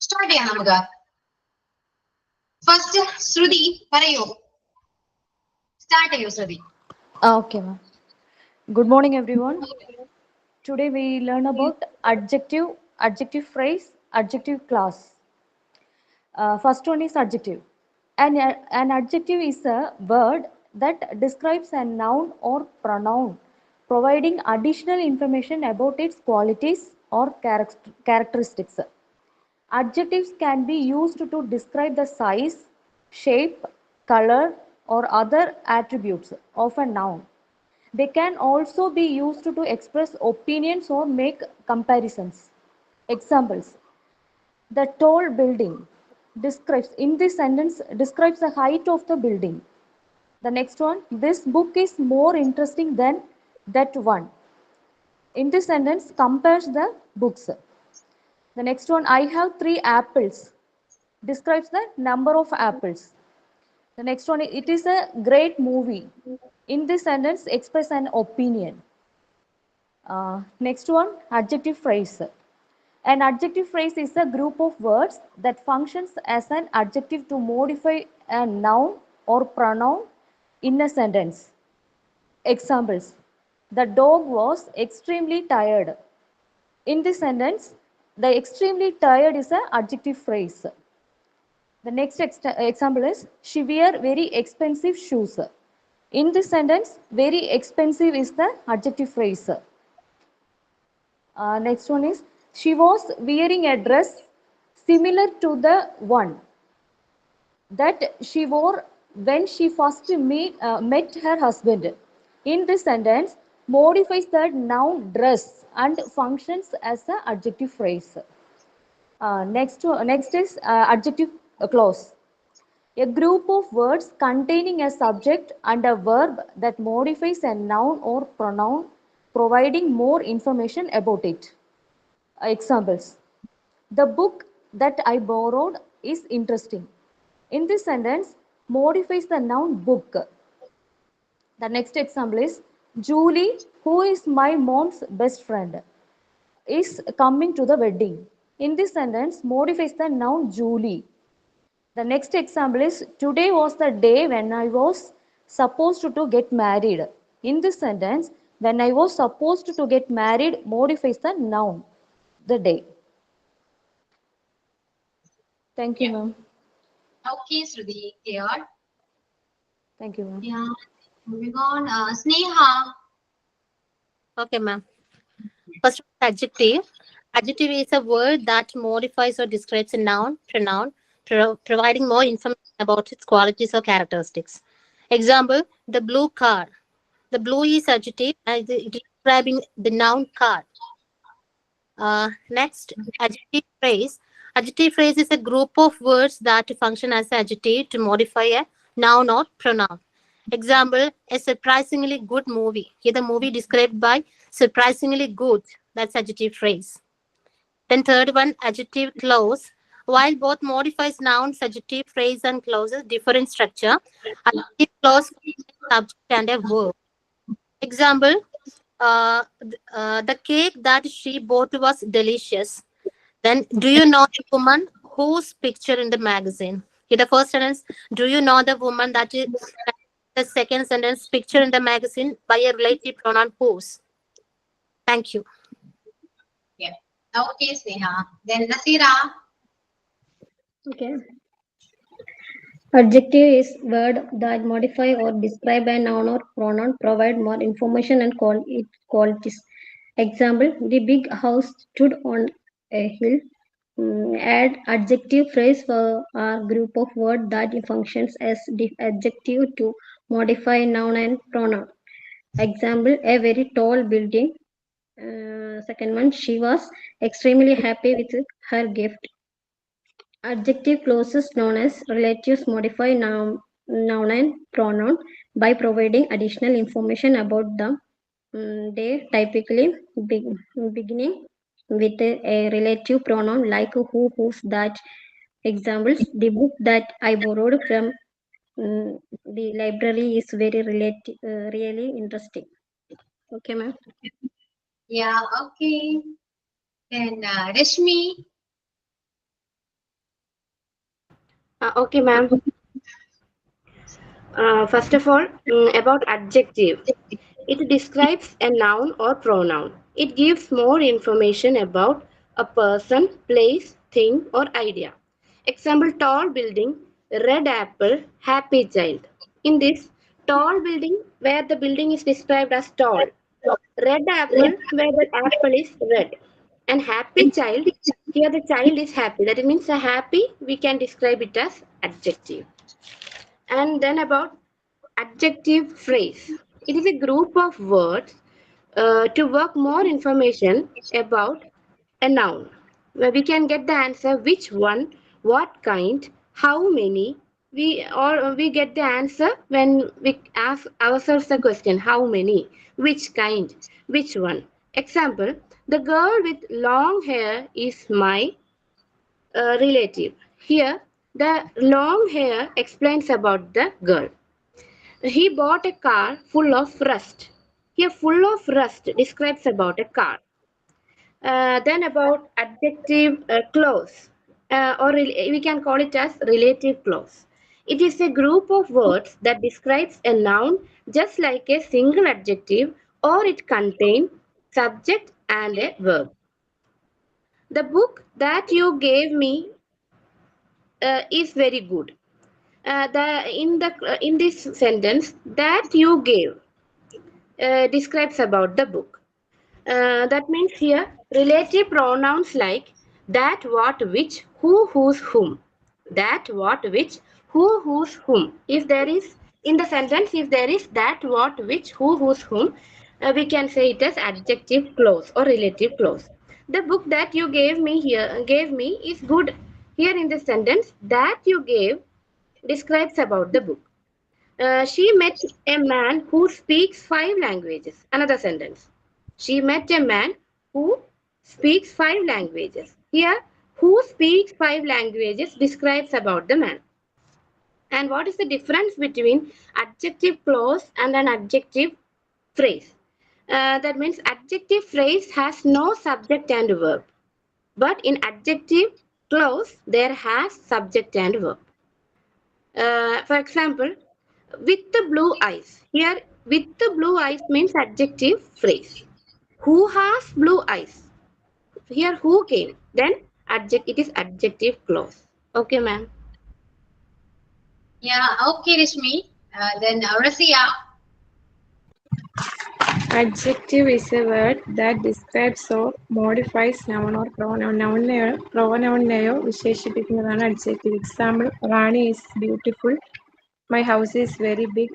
സ്റ്റാർട്ട് ചെയ്യാം നമുക്ക്. ഫസ്റ്റ് ശ്രുതി പറയൂ, സ്റ്റാർട്ട് ചെയ്യൂ ശ്രുതി. Okay, ma'am. Good morning, everyone. Today we learn about adjective phrase, adjective class. First one is adjective. An adjective is a word that describes a noun or pronoun, providing additional information about its qualities or characteristics. Adjectives can be used to describe the size, shape, color, or other attributes of a noun. They can also be used to express opinions or make comparisons. Examples: the tall building in this sentence describes the height of the building. The next one: this book is more interesting than that one. In this sentence compares the books. The next one: I have 3 apples, describes the number of apples. The next one: it is a great movie. In this sentence express an opinion. Next one: adjective phrase. An adjective phrase is a group of words that functions as an adjective to modify a noun or pronoun in a sentence. Examples: the dog was extremely tired. In this sentence, the extremely tired is an adjective phrase. The next example is she wear very expensive shoes. In this sentence, very expensive is the adjective phrase. Next one is she was wearing a dress similar to the one that she wore when she first met her husband. In this sentence, modifies the noun dress and functions as an adjective phrase. Next is adjective clause. A group of words containing a subject and a verb that modifies a noun or pronoun, providing more information about it. Examples: the book that I borrowed is interesting. In this sentence, modifies the noun book. The next example is Julie, who is my mom's best friend, is coming to the wedding. In this sentence, modifies the noun Julie. The next example is today was the day when I was supposed to get married. In this sentence, when I was supposed to get married modifies the noun, the day. Thank you, ma'am. Okay, Shruti, clear. Thank you, ma'am. Yeah, moving on. Sneha. Okay, ma'am. First, adjective. Adjective is a word that modifies or describes a noun, pronoun, providing more information about its qualities or characteristics. Example: the blue car. The blue is adjective and it is describing the noun car. Next, adjective phrase. Adjective phrase is a group of words that function as adjective to modify a noun or pronoun. Example: a surprisingly good movie. Here the movie described by surprisingly good. That's adjective phrase. Then third one, adjective clause. While both modifies nouns, adjective phrase and clauses differ in structure. Adjective clause contains a subject and a verb. Example: the cake that she bought was delicious. Then, do you know the woman whose picture in the magazine? In the first sentence, do you know the woman that is the second sentence, picture in the magazine by a relative pronoun whose. Thank you. Yeah. Okay, Sneha. Then Nasira. Okay. Adjective is word that modify or describe a noun or pronoun, provide more information and call it qualities. Example: the big house stood on a hill. Add adjective phrase for a group of words that functions as adjective to modify noun and pronoun. Example: a very tall building. Second one: she was extremely happy with her gift. Adjective clauses known as relatives modify noun and pronoun by providing additional information about them. They typically beginning with a relative pronoun like who, whose, that. Examples: the book that I borrowed from the library is very really interesting. Okay, ma'am. Yeah, okay. Then Rashmi. Okay, ma'am. First of all, about adjective. It describes a noun or pronoun. It gives more information about a person, place, thing, or idea. Example, tall building, red apple, happy child. In this, tall building, where the building is described as tall. Red apple, where the apple is red. And happy child, here the child is happy. That means a happy, we can describe it as adjective. And then about adjective phrase. It is a group of words to work more information about a noun. Where we can get the answer which one, what kind, how many. We get the answer when we ask ourselves the question how many, which kind, which one. Example, the girl with long hair is my relative. Here, the long hair explains about the girl. He bought a car full of rust. Here, full of rust describes about a car. Then about adjective clause, we can call it as relative clause. It is a group of words that describes a noun just like a single adjective, or it contains subject and a verb. The book that you gave me is very good. In this sentence, that you gave describes about the book. That means here relative pronouns like that, what, which, who, whose, whom. That, what, which, who, whose, whom. If there is in the sentence, if there is that, what, which, who, whose, whom, we can say it as adjective clause or relative clause. The book that you gave me is good. Here in the sentence, that you gave describes about the book. She met a man who speaks 5 languages. Another sentence. She met a man who speaks 5 languages. Here, who speaks 5 languages describes about the man. And what is the difference between adjective clause and an adjective phrase? That means adjective phrase has no subject and verb. But in adjective clause, there has subject and verb. For example, with the blue eyes. Here, with the blue eyes means adjective phrase. Who has blue eyes? Here, who came? Then it is adjective clause. Okay, ma'am. Yeah, okay, Rishmi. Then Razia. Adjective is a word that describes or modifies noun or pronoun. Pronoun വിശേഷിപ്പിക്കുന്നതാണ് adjective. Example, Rani is beautiful. My house is very big.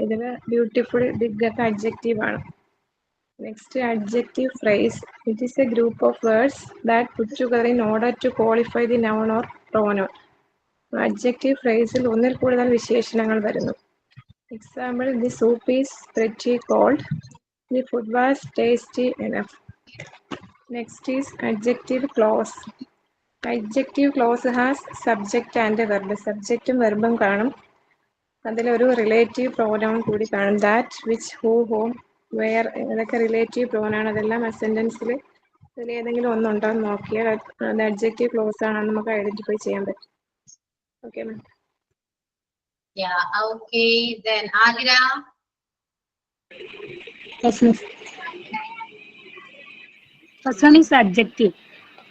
ഇതിൽ beautiful, big ഒക്കെ adjective ആണ്. Next, adjective phrase. It is a group of words that put together in order to qualify the noun or pronoun. Adjective phrase ഒന്നിൽ കൂടുതൽ വിശേഷണങ്ങൾ വരുന്നു. Example, the soup is pretty cold. The food was tasty enough. Next is adjective clause. Adjective clause has subject and verb. Subject ഉം verb ഉം കാണും. അതിലൊരു relative pronoun കൂടി കാണും. That, which, who, whom, where ഇതൊക്കെ relative pronoun. അതെല്ലാം ആ സെന്റൻസിൽ ഇതിൽ ഏതെങ്കിലും ഒന്നുണ്ടോയെന്ന് നോക്കിയാൽ അത് adjective clause ആണെന്ന് നമുക്ക് ഐഡന്റിഫൈ ചെയ്യാൻ പറ്റും. Okay, ma'am. Yeah, okay. Then Adira. Yes, miss. First one is adjective.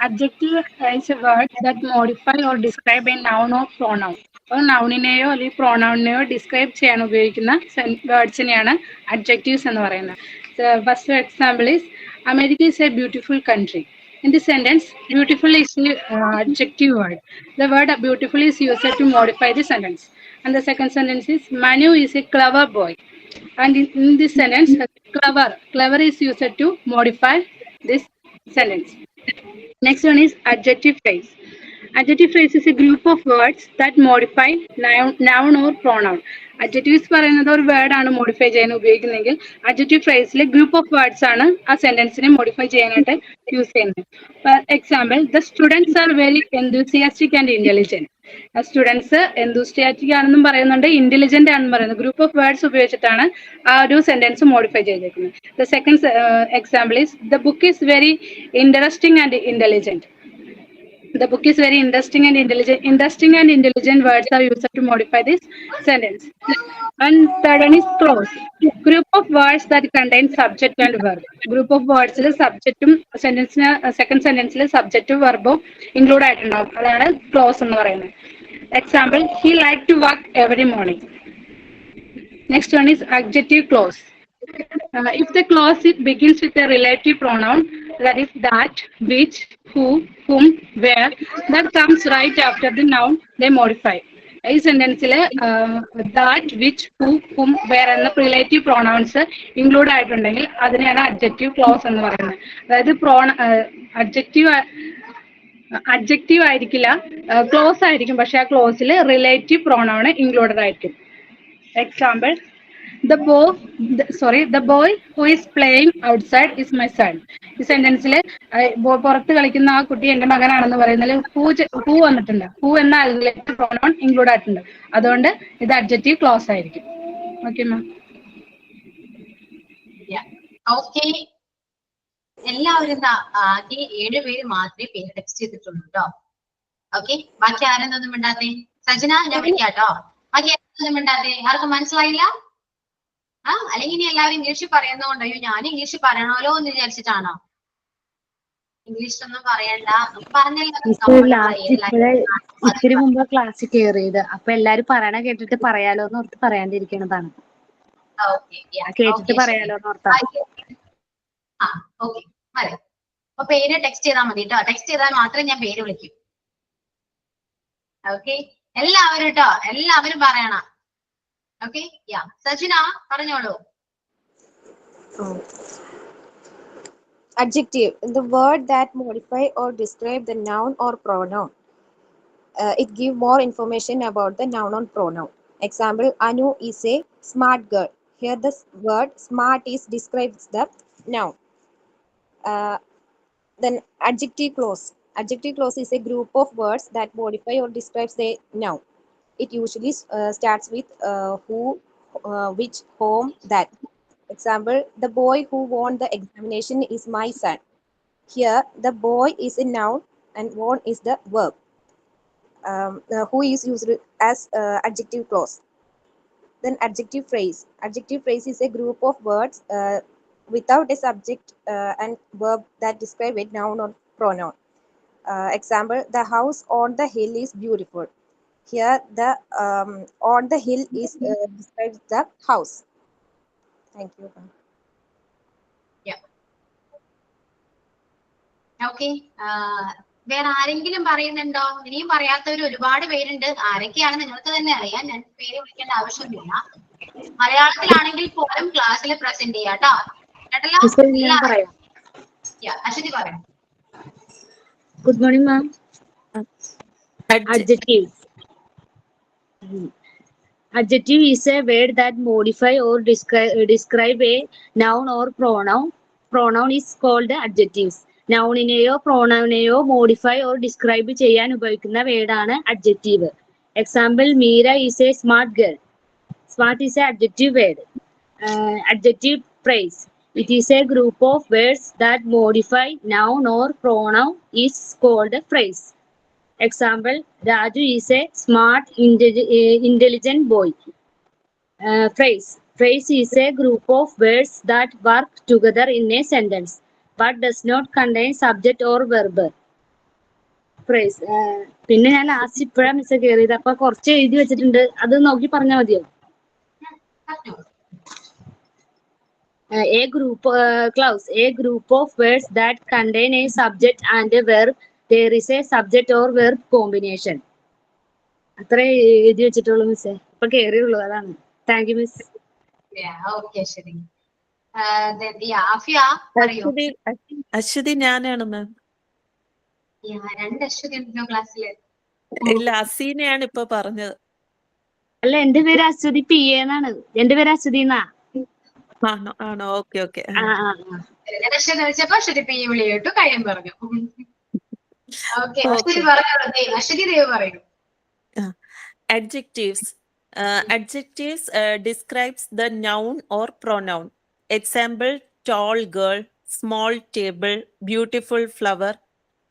Adjective is a word that modify or describe a noun or pronoun. ഒരു നൗണിനെയോ അല്ലെങ്കിൽ പ്രോനൗണിനെയോ ഡിസ്ക്രൈബ് ചെയ്യാൻ ഉപയോഗിക്കുന്ന വേർഡ്സിനെയാണ് അഡ്ജക്റ്റീവ്സ് എന്ന് പറയുന്നത്. First example is America is A beautiful country. In this sentence, beautiful is the adjective word. The word beautiful is used to modify the sentence. And the second sentence is Manu is a clever boy. And in this sentence, clever is used to modify this sentence. Next one is adjective phrase. Adjective phrase is a group of words that modify noun or pronoun. Adjectives പറയുന്നത് ഒരു word ആണ് modify ചെയ്യാൻ ഉപയോഗിക്കുന്നതെങ്കിൽ adjective phrase group of words ആണ് ആ സെന്റൻസിനെ modify ചെയ്യാനായിട്ട് use ചെയ്യുന്നത്. For example, the students are very enthusiastic and intelligent. Students enthusiastic ആണെന്നും പറയുന്നുണ്ട്, ഇന്റലിജന്റ് ആണെന്നും പറയുന്നത്. ഗ്രൂപ്പ് ഓഫ് വേർഡ്സ് ഉപയോഗിച്ചിട്ടാണ് ആ ഒരു സെന്റൻസ് മോഡിഫൈ ചെയ്തേക്കുന്നത്. The second example is the book is very interesting and intelligent. The book is very interesting and intelligent. Interesting and intelligent words are used to modify this sentence. And third one is clause. Group of words that contain subject and verb. Group of words സബ്ജക്റ്റും സെന്റൻസിന് second സെന്റൻസിൽ സബ്ജക്റ്റും വെർബും include ആയിട്ടുണ്ടാവും. അതാണ് clause എന്ന് പറയുന്നത്. Example, he liked to work every morning. Next one is adjective clause. If the clause begins with a relative pronoun, that is that, which, who, whom, where, that comes right after the noun, they modify. ഈ സെന്റൻസിൽ that, which, who, whom, where എന്ന relative pronouns include ആയിട്ടുണ്ടെങ്കിൽ അതിനെയാണ് adjective close എന്ന് പറയുന്നത്. അതായത് adjective ആയിരിക്കില്ല, close ആയിരിക്കും, പക്ഷെ ആ ക്ലോസിൽ റിലേറ്റീവ് പ്രോണൗൺ ഇൻക്ലൂഡഡ് ആയിരിക്കും. Example, the boy who is playing outside is my son. ഈ സെന്റൻസിൽ പുറത്ത് കളിക്കുന്ന ആ കുട്ടി എന്റെ മകനാണെന്ന് പറയുന്നതിൽ ഹൂ വന്നിട്ടുണ്ട്. ഹൂ എന്ന റിലേറ്റീവ് പ്രോണൗൺ ഇൻക്ലൂഡ് ആയിട്ടുണ്ട്. അതുകൊണ്ട് ഇത് അഡ്ജക്റ്റീവ് ക്ലോസ് ആയിരിക്കും. Okay ma'am. ഓക്കെ, എല്ലാവരും ആകെ 7 പേര് മാത്രമേ പേര് ടെക്സ്റ്റ് ചെയ്തിട്ടുള്ളൂ കേട്ടോ. ഓക്കെ, ബാക്കി ആരെന്തൊന്നും മിണ്ടാത്തേ? സജന, ഞാൻ വിളിക്കാട്ടോ. ബാക്കി ആരെന്തൊന്നും മിണ്ടാത്തേ? ആർക്കും മനസ്സിലായില്ല? അല്ലെങ്കിൽ ഇനി എല്ലാവരും ഇംഗ്ലീഷിൽ പറയുന്നതുകൊണ്ട് അയ്യോ ഞാൻ ഇംഗ്ലീഷിൽ പറയണമല്ലോ എന്ന് വിചാരിച്ചിട്ടാണോ? ഇംഗ്ലീഷിലൊന്നും പറയണ്ട, ഇത്തിരി മുമ്പ് ക്ലാസ് കയറിയത്. അപ്പൊ എല്ലാരും പറയണ കേട്ടിട്ട് പറയാലോ എന്ന് ഓർത്ത് പറയാണ്ടിരിക്കണതാണ്. കേട്ടിട്ട് പറയാലോ എന്ന് ഓർത്താ. ഓക്കെ, മതി. അപ്പൊ പേര് ടെക്സ്റ്റ് ചെയ്താൽ മതി കേട്ടോ. ടെക്സ്റ്റ് ചെയ്താൽ മാത്രമേ ഞാൻ പേര് വിളിക്കൂ. ഓക്കെ, എല്ലാവരും കേട്ടോ, എല്ലാവരും പറയണം. Okay, yeah. Sajina, പറഞ്ഞോളൂ. Adjective, the word that modify or describe the noun or pronoun. It give more information about the noun or pronoun. Example, Anu is a smart girl. Here the word smart is describes the noun. Then adjective clause. Adjective clause is a group of words that modify or describes the noun. It usually starts with who, which, whom, that. Example, the boy who won the examination is my son. Here, the boy is a noun and won is the verb. Who is used as adjective clause. Then adjective phrase. Adjective phrase is a group of words without a subject and verb that describe a noun or pronoun. Example, the house on the hill is beautiful. Here, the on the hill is describes the house. Thank you. Yeah. Okay. വേറെ ആരെങ്കിലും പറയുന്നുണ്ടോ? ഇനിയും പറയാത്തവർ ഒരുപാട് പേരുണ്ട്. ആരൊക്കെയാണ് നിങ്ങൾക്ക് തന്നെ അറിയാം, ഞാൻ പേര് വിളിക്കേണ്ട ആവശ്യമില്ല. മലയാളത്തിലാണെങ്കിൽ പോലും ക്ലാസ്സിൽ പ്രസന്റ് ചെയ്യാട്ടോ. അശ്വതി പറയാം. Good morning ma'am. Adjective. Adjective is a word that modify or describe a noun or pronoun. Pronoun is called adjectives. Nounineyo pronounneyo modify or describe ചെയ്യാൻ ഉപയോഗിക്കുന്ന വേർഡാണ് adjective. Example, Meera is a smart girl. Smart is an adjective word. Adjective phrase. It is a group of words that modify noun or pronoun is called a phrase. Example, Raju is a smart, intelligent boy. Phrase. Phrase is a group of words that work together in a sentence but does not contain subject or verb. Phrase. പിന്നെ ഞാൻ last ഇപ്പോഴാണ് miss കയറിയത്. അപ്പൊ കുറച്ച് എഴുതി വെച്ചിട്ടുണ്ട്, അത് നോക്കി പറഞ്ഞാൽ മതിയോ? A group clause. A group of words that contain a subject and a verb. There is a subject or verb combination. അത്ര എഴുതി വെച്ചിട്ടുള്ളൂ മിസ്സേ. ഇപ്പൊ കേറിയുള്ളൂ, അതാണ്. Thank you miss. ശരി. അശ്വതി ഞാനാണ് മാം. രണ്ട് അശ്വതി ഉണ്ടല്ലോ ക്ലാസ്സില്. ഇല്ല, അസീനയാണ് ഇപ്പൊ പറഞ്ഞത്. അല്ല, എന്റെ പേര് അശ്വതി പി എന്നാണ്. എന്റെ പേര് അശ്വതി എന്നാ. ആണോ? Okay okay. അശ്വതി വിളിച്ചപ്പോ അശ്വതി പി വിളി കേട്ടു, കാര്യം പറഞ്ഞു. Adjectives. Adjectives describes the noun or pronoun. Example, tall girl, small table, beautiful flower.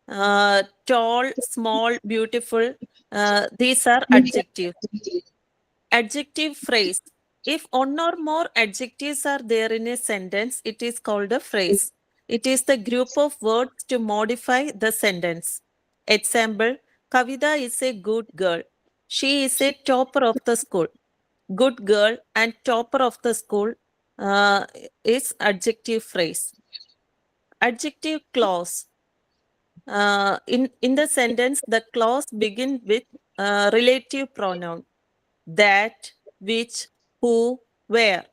tall, small, beautiful. These are adjectives. Adjective phrase. If one or more adjectives are there in a sentence, it is called a phrase. It is the group of words to modify the sentence. Example, Kavita is a good girl. She is a topper of the school. Good girl and topper of the school is adjective phrase. Adjective clause. In the sentence, the clause begin with relative pronoun. That, which, who, where.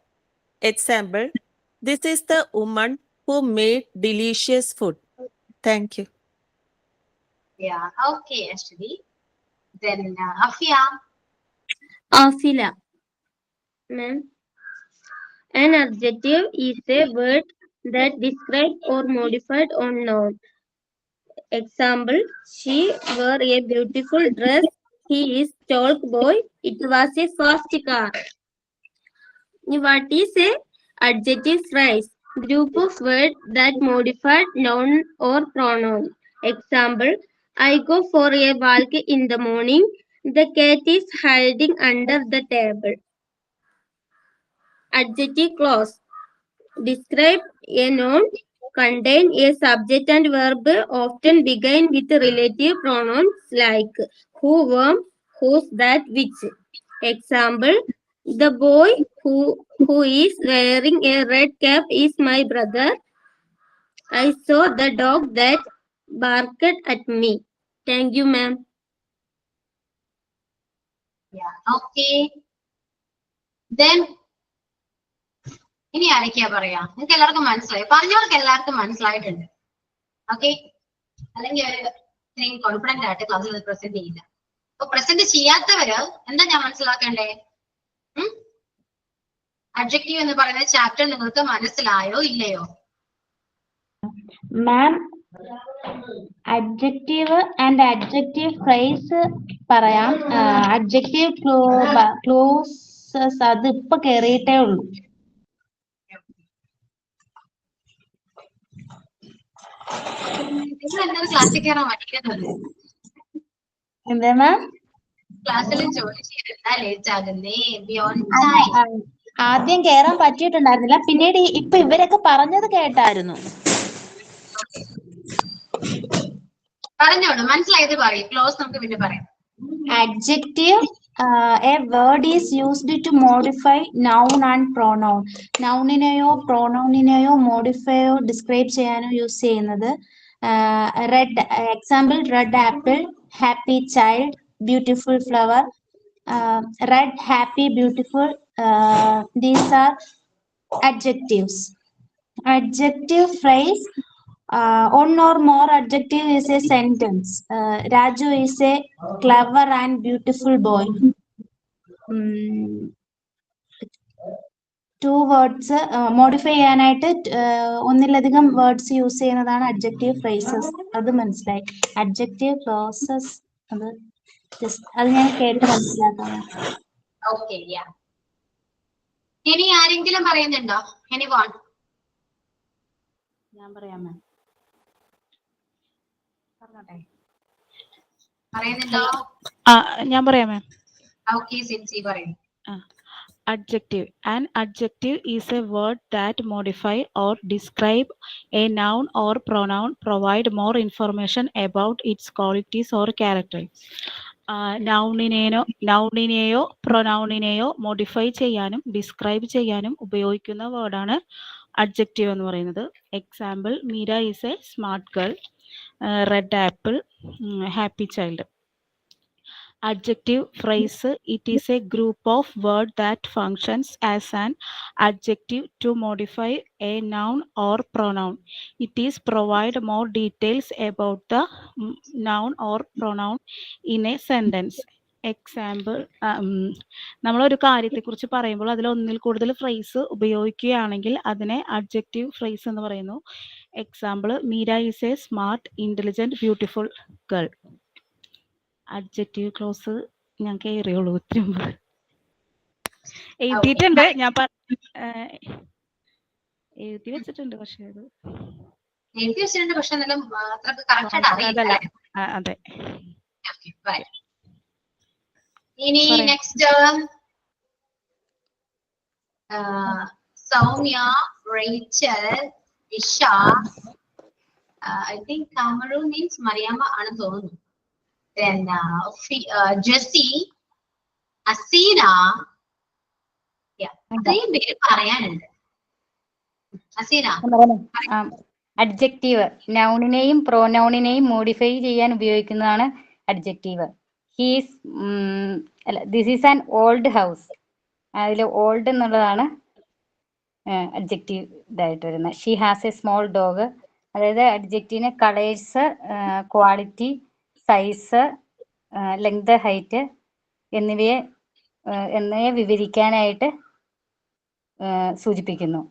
Example, this is the woman who made delicious food. Thank you. Yeah, okay, Ashwini. Then Afia. Afila. Ma'am. An adjective is a word that describes or modifies a noun. Example, she wore a beautiful dress. He is tall boy. It was a fast car. What is a adjective phrase? Group of words that modify noun or pronoun. Example, I go for a walk in the morning. The cat is hiding under the table. Adjective clause. Describe a noun, contain a subject and verb, often begin with relative pronouns like who, whom, whose, that, which. Example, the boy who is wearing a red cap is my brother. I saw the dog that barked at me. Thank you, ma'am. Yeah, okay. Then ഇനി ആരൊക്കെയാ പറയാ? നിങ്ങൾക്ക് എല്ലാവർക്കും മനസ്സിലായി? പറഞ്ഞവർക്ക് എല്ലാവർക്കും മനസ്സിലായിട്ടുണ്ട്. Okay, അല്ലെങ്കിൽ ഒരു ഇത്രയും കോൺഫിഡന്റ് ആയിട്ട് ക്ലാസ്സിൽ പ്രസന്റ് ചെയ്യില്ല. അപ്പൊ പ്രസന്റ് ചെയ്യാത്തവര് എന്താ ഞാൻ മനസ്സിലാക്കണ്ടേ? അഡ്ജക്റ്റീവ് എന്ന് പറയുന്ന ചാപ്റ്റർ നിങ്ങൾക്ക് മനസ്സിലായോ ഇല്ലയോ? മാം, അഡ്ജക്റ്റീവ് ആൻഡ് അഡ്ജക്റ്റീവ് ഫ്രേസ് പറയാം. അഡ്ജക്റ്റീവ് ക്ലോസസ് അത് ഇപ്പൊ കേറിയിട്ടേ ഉള്ളൂ. നിങ്ങൾ എന്താണ് ക്ലാസ്സിൽ കയറാൻ പഠിക്കുന്നത്? എന്താ മാം? ക്ലാസ്സിൽ ജോലി ചെയ്തെന്താ ലേറ്റ് ആകുന്നേ? Beyond time. ആദ്യം കേറാൻ പറ്റിയിട്ടുണ്ടായിരുന്നില്ല, പിന്നീട് ഇപ്പൊ ഇവരൊക്കെ പറഞ്ഞത് കേട്ടായിരുന്നു. പറഞ്ഞോളൂ, മനസ്സിലായത് പറയും. ക്ലോസ് നമുക്ക് പിന്നെ പറയാം. Adjective, a word is used to modify noun and pronoun. Nouniനെയോ pronouniനെയോ മോഡിഫൈയോ ഡിസ്ക്രൈബ് ചെയ്യാനോ യൂസ് ചെയ്യുന്നത്. Red, example red apple, happy child, beautiful flower. Red, happy, beautiful, these are adjectives. Adjective phrase, one or more adjective is a sentence. Raju is a clever and beautiful boy. Two words modify ചെയ്യാനായിട്ട് ഒന്നിലധികം words use ചെയ്യുന്നതാണ് adjective phrases. അത് മനസ്സിലായി. Adjective clauses അത് ഞാൻ കേട്ട് മനസ്സിലാക്കാം. Okay, യാ. ഇനി ആരെങ്കിലും പറയുന്നുണ്ടോ? എനിവോൺ? ഞാൻ പറയാം മാം. പറയുന്നുണ്ടോ? ഞാൻ പറയാം മാം. ഓക്കെ, സിൻസി പറയും. Adjective. An adjective is a word that modify or describe a noun or pronoun, provide more information about its qualities or character. നൗണിനെയോ പ്രൊനൗണിനെയോ മോഡിഫൈ ചെയ്യാനും ഡിസ്ക്രൈബ് ചെയ്യാനും ഉപയോഗിക്കുന്ന വേർഡാണ് അഡ്ജക്റ്റീവ് എന്ന് പറയുന്നത്. Example, Meera is a smart girl, red apple, happy child. Adjective phrase, it is a group of words that functions as an adjective to modify a noun or pronoun. It is provide more details about the noun or pronoun in a sentence. Example, നമ്മളൊരു കാര്യത്തെക്കുറിച്ച് പറയുമ്പോൾ അതിൽ ഒന്നിൽ കൂടുതൽ phrase ഉപയോഗിക്കുകയാണെങ്കിൽ അതിനെ adjective phrase എന്ന് പറയുന്നു. Example, Meera is a smart, intelligent, beautiful girl. Adjective close ഞാൻ കയറിയുള്ളൂ, ഒത്തിരി മുമ്പ് എഴുതിയിട്ടുണ്ട്. ഞാൻ എഴുതി വെച്ചിട്ടുണ്ട്, പക്ഷേ അത് എഴുതി വെച്ചിട്ടുണ്ട്, പക്ഷെ എന്നാലും അത്രക്ക് കറക്റ്റ് ആയിട്ട് അറിയില്ല അല്ലല്ല അല്ലേ? അതെ Okay, right. ഇനി പറയാം. Next Saumya, Rachel, Isha, I think കാമറു മീൻസ് മറിയാമ്മ ആണെന്ന് തോന്നുന്നു. Then ജെസ്സി, അസീന, അത്രയും പേര് പറയാനുണ്ട്. അസീന, അഡ്ജക്റ്റീവ് നൗണിനെയും പ്രോനൗണിനെയും മോഡിഫൈ ചെയ്യാൻ ഉപയോഗിക്കുന്നതാണ് അഡ്ജക്റ്റീവ്. ഹീസ് അല്ല, this is an old house. അതിൽ ഓൾഡ് എന്നുള്ളതാണ് അഡ്ജക്റ്റീവ് ഇതായിട്ട് വരുന്നത്. She has a small dog. അതായത് അഡ്ജക്റ്റീവിന് colours, quality, size, length, height എന്നിവയെ വിവരിക്കാനായിട്ട് സൂചിപ്പിക്കുന്നു.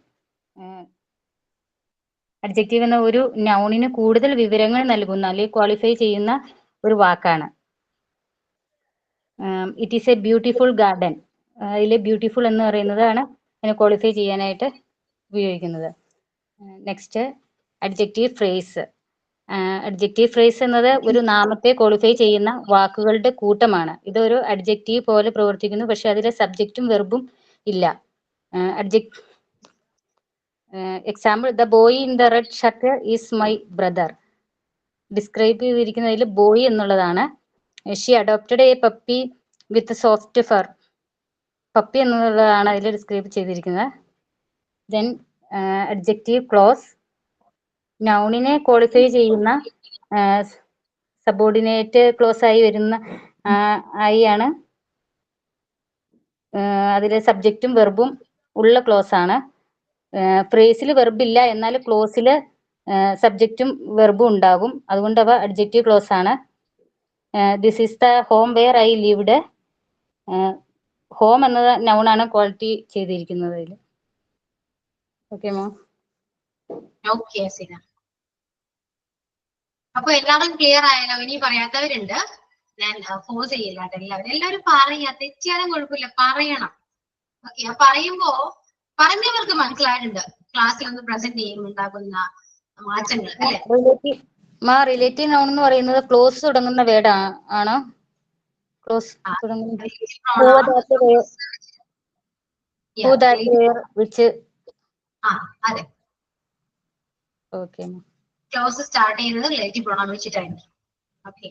അഡ്ജക്റ്റീവ് എന്ന ഒരു നൗണിന് കൂടുതൽ വിവരങ്ങൾ നൽകുന്ന അല്ലെങ്കിൽ ക്വാളിഫൈ ചെയ്യുന്ന ഒരു വാക്കാണ്. It is A beautiful garden. അതിൽ ബ്യൂട്ടിഫുൾ എന്ന് പറയുന്നതാണ് അതിനെ ക്വാളിഫൈ ചെയ്യാനായിട്ട് ഉപയോഗിക്കുന്നത്. Next adjective phrase. Adjective phrase എന്നത് ഒരു നാമത്തെ ക്വാളിഫൈ ചെയ്യുന്ന വാക്കുകളുടെ കൂട്ടമാണ്. ഇതൊരു അഡ്ജക്റ്റീവ് പോലെ പ്രവർത്തിക്കുന്നു, പക്ഷെ അതിലെ സബ്ജക്റ്റും വെർബും ഇല്ല. Example, the boy in the red shirt is my brother. Describe ചെയ്തിരിക്കുന്നതിൽ ബോയ് എന്നുള്ളതാണ്. She adopted a puppy with soft fur. Puppy എന്നുള്ളതാണ് അതിൽ ഡിസ്ക്രൈബ് ചെയ്തിരിക്കുന്നത്. Then adjective clause. നൗണിനെ ക്വാളിഫൈ ചെയ്യുന്ന സബോർഡിനേറ്റ് ക്ലോസ് ആയി വരുന്ന ആണ്. അതിലെ സബ്ജക്റ്റും വെർബും ഉള്ള ക്ലോസ് ആണ്. ഫ്രേസിൽ വെർബ് ഇല്ല, എന്നാൽ ക്ലോസിൽ സബ്ജക്റ്റും വെർബും ഉണ്ടാകും. അതുകൊണ്ട് അവ അഡ്ജക്റ്റീവ് ക്ലോസ് ആണ്. This is the home where I lived. Home എന്നത് നൗണാണ് ക്വാളിറ്റി ചെയ്തിരിക്കുന്നത് അതിൽ. ഓക്കെ മോ? ഓക്കെ അസീന. അപ്പൊ എല്ലാവരും ക്ലിയർ ആയാലോ? ഇനി പറയാത്തവരുണ്ട്, ഞാൻ ഫോഴ്സ് ചെയ്യില്ല. എല്ലാവരും പറയാ, തെറ്റിയാലും കുഴപ്പമില്ല, പറയണം. ഓക്കെ, പറയുമ്പോ പറഞ്ഞവർക്ക് മനസ്സിലായിട്ടുണ്ട് ക്ലാസ്സിൽ ഒന്ന് പ്രസന്റ് ചെയ്യുമ്പോൾ ഉണ്ടാകുന്ന മാറ്റങ്ങൾ അല്ലെ? റിലേറ്റീവ് നൗൺ എന്ന് പറയുന്നത് ക്ലോസ് തുടങ്ങുന്ന വേർഡ് ആണോ? ക്ലോസ് തുടങ്ങുന്ന അതെ. ഓക്കെ, ക്ലോസ് സ്റ്റാർട്ട് ചെയ്യുന്നത് റിലേറ്റീവ് പ്രൊണൗൺ വെച്ചിട്ടായിരിക്കും. ഓക്കെ,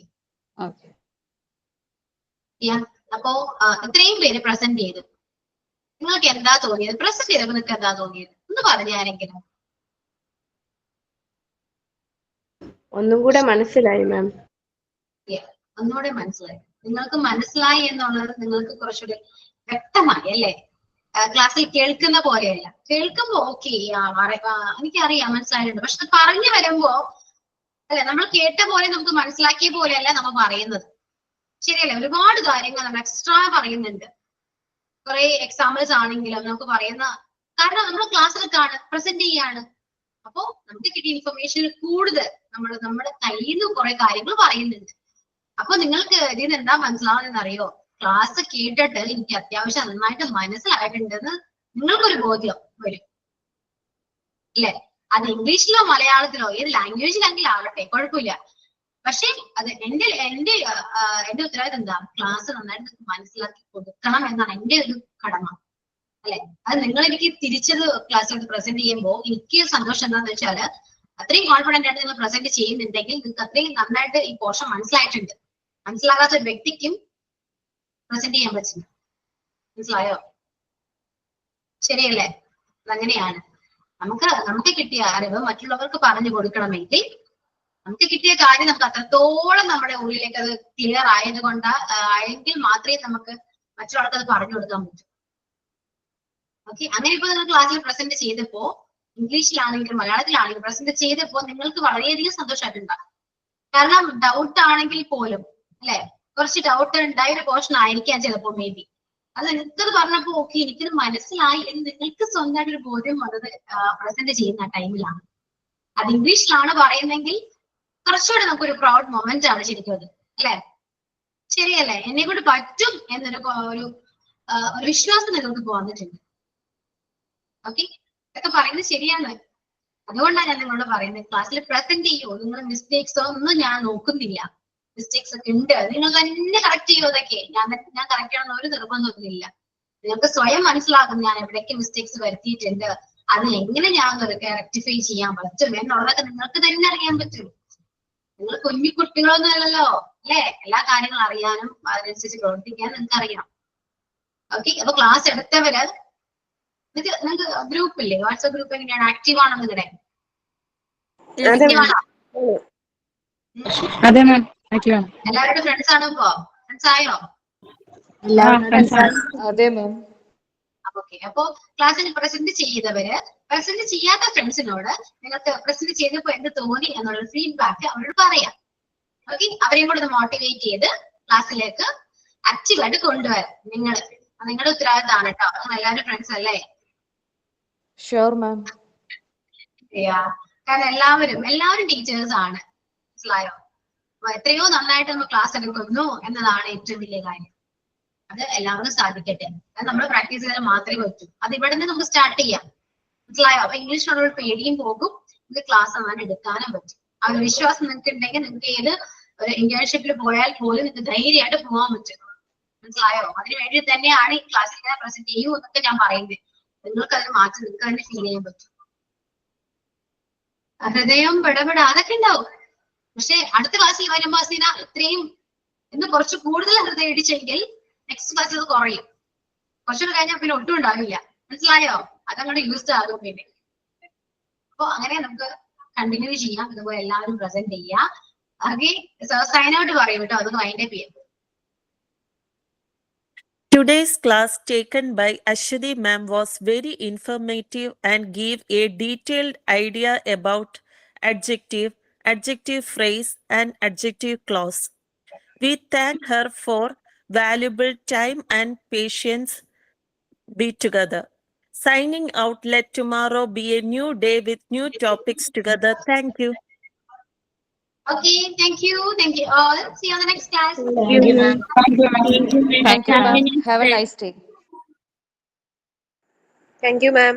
അപ്പോ ഇത്രയും പേര് പ്രസന്റ് ചെയ്തു. നിങ്ങൾക്ക് എന്താ തോന്നിയത്? പ്രസന്റ് ചെയ്തപ്പോ നിങ്ങൾക്ക് എന്താ തോന്നിയത്? ഒന്ന് പറഞ്ഞു ആരെങ്കിലും. ഒന്നും കൂടെ മനസ്സിലായി മാം. ഒന്നുകൂടെ മനസ്സിലായി. നിങ്ങൾക്ക് മനസ്സിലായി എന്നുള്ളത് നിങ്ങൾക്ക് കുറച്ചുകൂടി വ്യക്തമായി അല്ലേ? ക്ലാസ്സിൽ കേൾക്കുന്ന പോലെയല്ല. കേൾക്കുമ്പോ ഓക്കെ, എനിക്കറിയാം മനസ്സിലായിട്ടുണ്ട്, പക്ഷെ പറഞ്ഞു വരുമ്പോ അല്ലെ, നമ്മൾ കേട്ട പോലെ നമുക്ക് മനസ്സിലാക്കിയ പോലെയല്ല നമ്മൾ പറയുന്നത്. ശരിയല്ലേ? ഒരുപാട് കാര്യങ്ങൾ നമ്മൾ എക്സ്ട്രാ പറയുന്നുണ്ട്. കുറെ എക്സാമ്പിൾസ് ആണെങ്കിലും നമുക്ക് പറയുന്ന, കാരണം നമ്മൾ ക്ലാസ്സിലൊക്കെയാണ് പ്രസന്റ് ചെയ്യാണ്. അപ്പോ നമുക്ക് കിട്ടിയ ഇൻഫർമേഷൻ കൂടുതൽ നമ്മുടെ കയ്യിൽ നിന്ന് കുറെ കാര്യങ്ങൾ പറയുന്നുണ്ട്. അപ്പൊ നിങ്ങൾക്ക് ഇതിൽ നിന്ന് എന്താ മനസ്സിലാവുന്നതെന്ന് അറിയോ? ക്ലാസ് കേട്ടിട്ട് എനിക്ക് അത്യാവശ്യം നന്നായിട്ട് മനസ്സിലായിട്ടുണ്ടെന്ന് നിങ്ങൾക്കൊരു ബോധ്യം വരും അല്ലെ? അത് ഇംഗ്ലീഷിലോ മലയാളത്തിലോ ഏത് ലാംഗ്വേജിലെങ്കിലും ആകട്ടെ, കുഴപ്പമില്ല. പക്ഷെ അത് എന്റെ ഉത്തരവാദിത്തം എന്താ? ക്ലാസ് നന്നായിട്ട് മനസ്സിലാക്കി കൊടുക്കണം എന്നാണ് എന്റെ ഒരു കടമ അല്ലെ? അത് നിങ്ങൾ എനിക്ക് തിരിച്ചത് ക്ലാസ്സിൽ പ്രസന്റ് ചെയ്യുമ്പോൾ എനിക്ക് സന്തോഷം എന്താന്ന് വെച്ചാല്, അത്രയും കോൺഫിഡന്റ് ആയിട്ട് നിങ്ങൾ പ്രസന്റ് ചെയ്യുന്നുണ്ടെങ്കിൽ നിങ്ങൾക്ക് അത്രയും നന്നായിട്ട് ഈ പോർഷൻ മനസ്സിലായിട്ടുണ്ട്. മനസ്സിലാകാത്ത ഒരു വ്യക്തിക്കും പ്രസന്റ് ചെയ്യാൻ പറ്റില്ല. മനസ്സിലായോ? ശരിയല്ലേ? അതങ്ങനെയാണ്. നമുക്ക് കിട്ടിയ അറിവ് മറ്റുള്ളവർക്ക് പറഞ്ഞു കൊടുക്കണമെങ്കിൽ നമുക്ക് കിട്ടിയ കാര്യം നമുക്ക് അത്രത്തോളം നമ്മുടെ ഉള്ളിലേക്ക് അത് ക്ലിയർ ആയെങ്കിൽ മാത്രമേ നമുക്ക് മറ്റുള്ളവർക്ക് അത് പറഞ്ഞു കൊടുക്കാൻ പറ്റൂ. ഓക്കെ, അങ്ങനെ ഇപ്പൊ നിങ്ങൾ ക്ലാസ്സിൽ പ്രസന്റ് ചെയ്തപ്പോ ഇംഗ്ലീഷിലാണെങ്കിലും മലയാളത്തിലാണെങ്കിലും പ്രസന്റ് ചെയ്തപ്പോ നിങ്ങൾക്ക് വളരെയധികം സന്തോഷമായിട്ടുണ്ടാകും. കാരണം ഡൗട്ട് ആണെങ്കിൽ പോലും അല്ലെ, കുറച്ച് ഡൗട്ട് ഉണ്ടായ ഒരു പോർഷൻ ആയിരിക്കാം ചിലപ്പോ, മേ ബി. അത് നിങ്ങൾക്കത് പറഞ്ഞപ്പോ ഓക്കെ എനിക്കത് മനസ്സിലായി എന്ന് നിങ്ങൾക്ക് സ്വന്തമായിട്ട് ഒരു ബോധ്യം വന്നത് പ്രസന്റ് ചെയ്യുന്ന ടൈമിലാണ്. അത് ഇംഗ്ലീഷിലാണ് പറയുന്നെങ്കിൽ കുറച്ചുകൂടെ നമുക്കൊരു പ്രൗഡ് മൊമെന്റ് ആണ് ശരിക്കും അത്, അല്ലെ? ശരിയല്ലേ? എന്നെ കൊണ്ട് പറ്റും എന്നൊരു വിശ്വാസം നിങ്ങൾക്ക് വന്നിട്ടുണ്ട്. ഓക്കെ, ഇതൊക്കെ പറയുന്നത് ശരിയാണ്. അതുകൊണ്ടാണ് ഞാൻ നിങ്ങളോട് പറയുന്നത് ക്ലാസ്സിൽ പ്രസന്റ് ചെയ്യൂ. നിങ്ങൾ മിസ്റ്റേക്സോ ഒന്നും ഞാൻ നോക്കുന്നില്ല. മിസ്റ്റേക്സ് ഒക്കെ ഉണ്ട്, നിങ്ങൾ തന്നെ കറക്റ്റ് ചെയ്യൂ. അതൊക്കെ ഞാൻ കറക്റ്റ് ചെയ്യണമെന്ന് ഒരു നിർബന്ധമൊന്നുമില്ല. നിങ്ങൾക്ക് സ്വയം മനസ്സിലാകും ഞാൻ എവിടേക്ക് മിസ്റ്റേക്സ് വരുത്തിയിട്ടുണ്ട്, അത് എങ്ങനെ ഞാൻ റെക്ടിഫൈ ചെയ്യാൻ പറ്റും എന്നുള്ളതൊക്കെ നിങ്ങൾക്ക് തന്നെ അറിയാൻ പറ്റും. നിങ്ങൾ കുഞ്ഞു കുട്ടികളൊന്നും അല്ലല്ലോ അല്ലെ, എല്ലാ കാര്യങ്ങളും അറിയാനും അതിനനുസരിച്ച് പ്രവർത്തിക്കാനും നിങ്ങൾക്ക് അറിയാം. ഓക്കെ, അപ്പൊ ക്ലാസ് എടുത്തവര് നിങ്ങൾക്ക് ഗ്രൂപ്പ് ഇല്ലേ, വാട്സ്ആപ്പ് ഗ്രൂപ്പ് എങ്ങനെയാണ്, ആക്റ്റീവ് ആണോ നിങ്ങളുടെ? അതെ മാം. എല്ലാവരുടെ ഫ്രണ്ട്സ് ആണോ? ഇപ്പോ ഫ്രണ്ട്സ് ആയോ? അതെ മാം. ഓക്കെ, അപ്പോ ക്ലാസ്സിൽ പ്രസന്റ് ചെയ്തവര് പ്രസന്റ് ചെയ്യാത്ത ഫ്രണ്ട്സിനോട് നിങ്ങൾക്ക് പ്രസന്റ് ചെയ്തപ്പോ എന്ത് തോന്നി എന്നുള്ള ഫീഡ്ബാക്ക് അവരോട് പറയാം. ഓക്കെ, അവരെയും കൂടെ മോട്ടിവേറ്റ് ചെയ്ത് ക്ലാസ്സിലേക്ക് ആക്റ്റീവായിട്ട് കൊണ്ടുവരാം. നിങ്ങളുടെ ഉത്തരവാദിത്തമാണ് കേട്ടോ. നിങ്ങൾ എല്ലാവരും ഫ്രണ്ട്സ് അല്ലേ? Sure ma'am. കാരണം എല്ലാവരും ടീച്ചേഴ്സ് ആണ്, മനസ്സിലായോ? എത്രയോ നന്നായിട്ട് നമ്മൾ ക്ലാസ് എടുക്കുന്നു എന്നതാണ് ഏറ്റവും വലിയ കാര്യം. അത് എല്ലാവർക്കും സാധിക്കട്ടെ. അത് നമ്മൾ പ്രാക്ടീസ് ചെയ്താൽ മാത്രമേ പറ്റൂ. അത് ഇവിടെ നിന്ന് നമുക്ക് സ്റ്റാർട്ട് ചെയ്യാം, മനസ്സിലായോ? അപ്പൊ ഇംഗ്ലീഷിനോട് പേടിയും പോകും, നിങ്ങൾക്ക് ക്ലാസ് അങ്ങനെ എടുക്കാനും പറ്റും. ആ ഒരു വിശ്വാസം നിങ്ങൾക്ക് ഉണ്ടെങ്കിൽ നിങ്ങൾക്ക് ഏത് ഒരു ഇന്റേൺഷിപ്പിൽ പോയാൽ പോലും നിങ്ങൾക്ക് ധൈര്യമായിട്ട് പോകാൻ പറ്റും, മനസ്സിലായോ? അതിന് വേണ്ടി തന്നെയാണ് ഈ ക്ലാസ്സിൽ പ്രസന്റ് ചെയ്യൂ എന്നൊക്കെ ഞാൻ പറയുന്നത്. നിങ്ങൾക്ക് അതിന് മാറ്റം നിങ്ങൾക്ക് തന്നെ ഫീൽ ചെയ്യാൻ പറ്റും. ഹൃദയം പിടപെട അതൊക്കെ ഉണ്ടാവും. പക്ഷെ അടുത്ത ക്ലാസ്സിൽ വരുമ്പോ ഇത്രയും ഇന്ന് കുറച്ച് കൂടുതൽ ഹൃദയം ഇടിച്ചെങ്കിൽ നെക്സ്റ്റ് ക്ലാസ്സിൽ അത് കുറയും. കുറച്ചുകൂടെ കഴിഞ്ഞാൽ പിന്നെ ഒട്ടും ഉണ്ടാവില്ല, മനസ്സിലായോ? അതങ്ങോട്ട് യൂസ്ഡ് ആകും പിന്നെ. അപ്പൊ അങ്ങനെ നമുക്ക് കണ്ടിന്യൂ ചെയ്യാം. ഇതുപോലെ എല്ലാവരും പ്രസന്റ് ചെയ്യാം. ഓക്കെ, സൈൻ ഔട്ട് പറയും കേട്ടോ, അത് വൈൻഡ് അപ്പ് ചെയ്യാം. Today's class taken by Ashwati ma'am was very informative and gave a detailed idea about adjective, adjective phrase and adjective clause. We thank her for valuable time and patience be together. Signing out, let tomorrow be a new day with new topics together. Thank you. Okay, thank you all. See you on the next class. Thank you, ma'am. Have a nice day. Thank you, ma'am.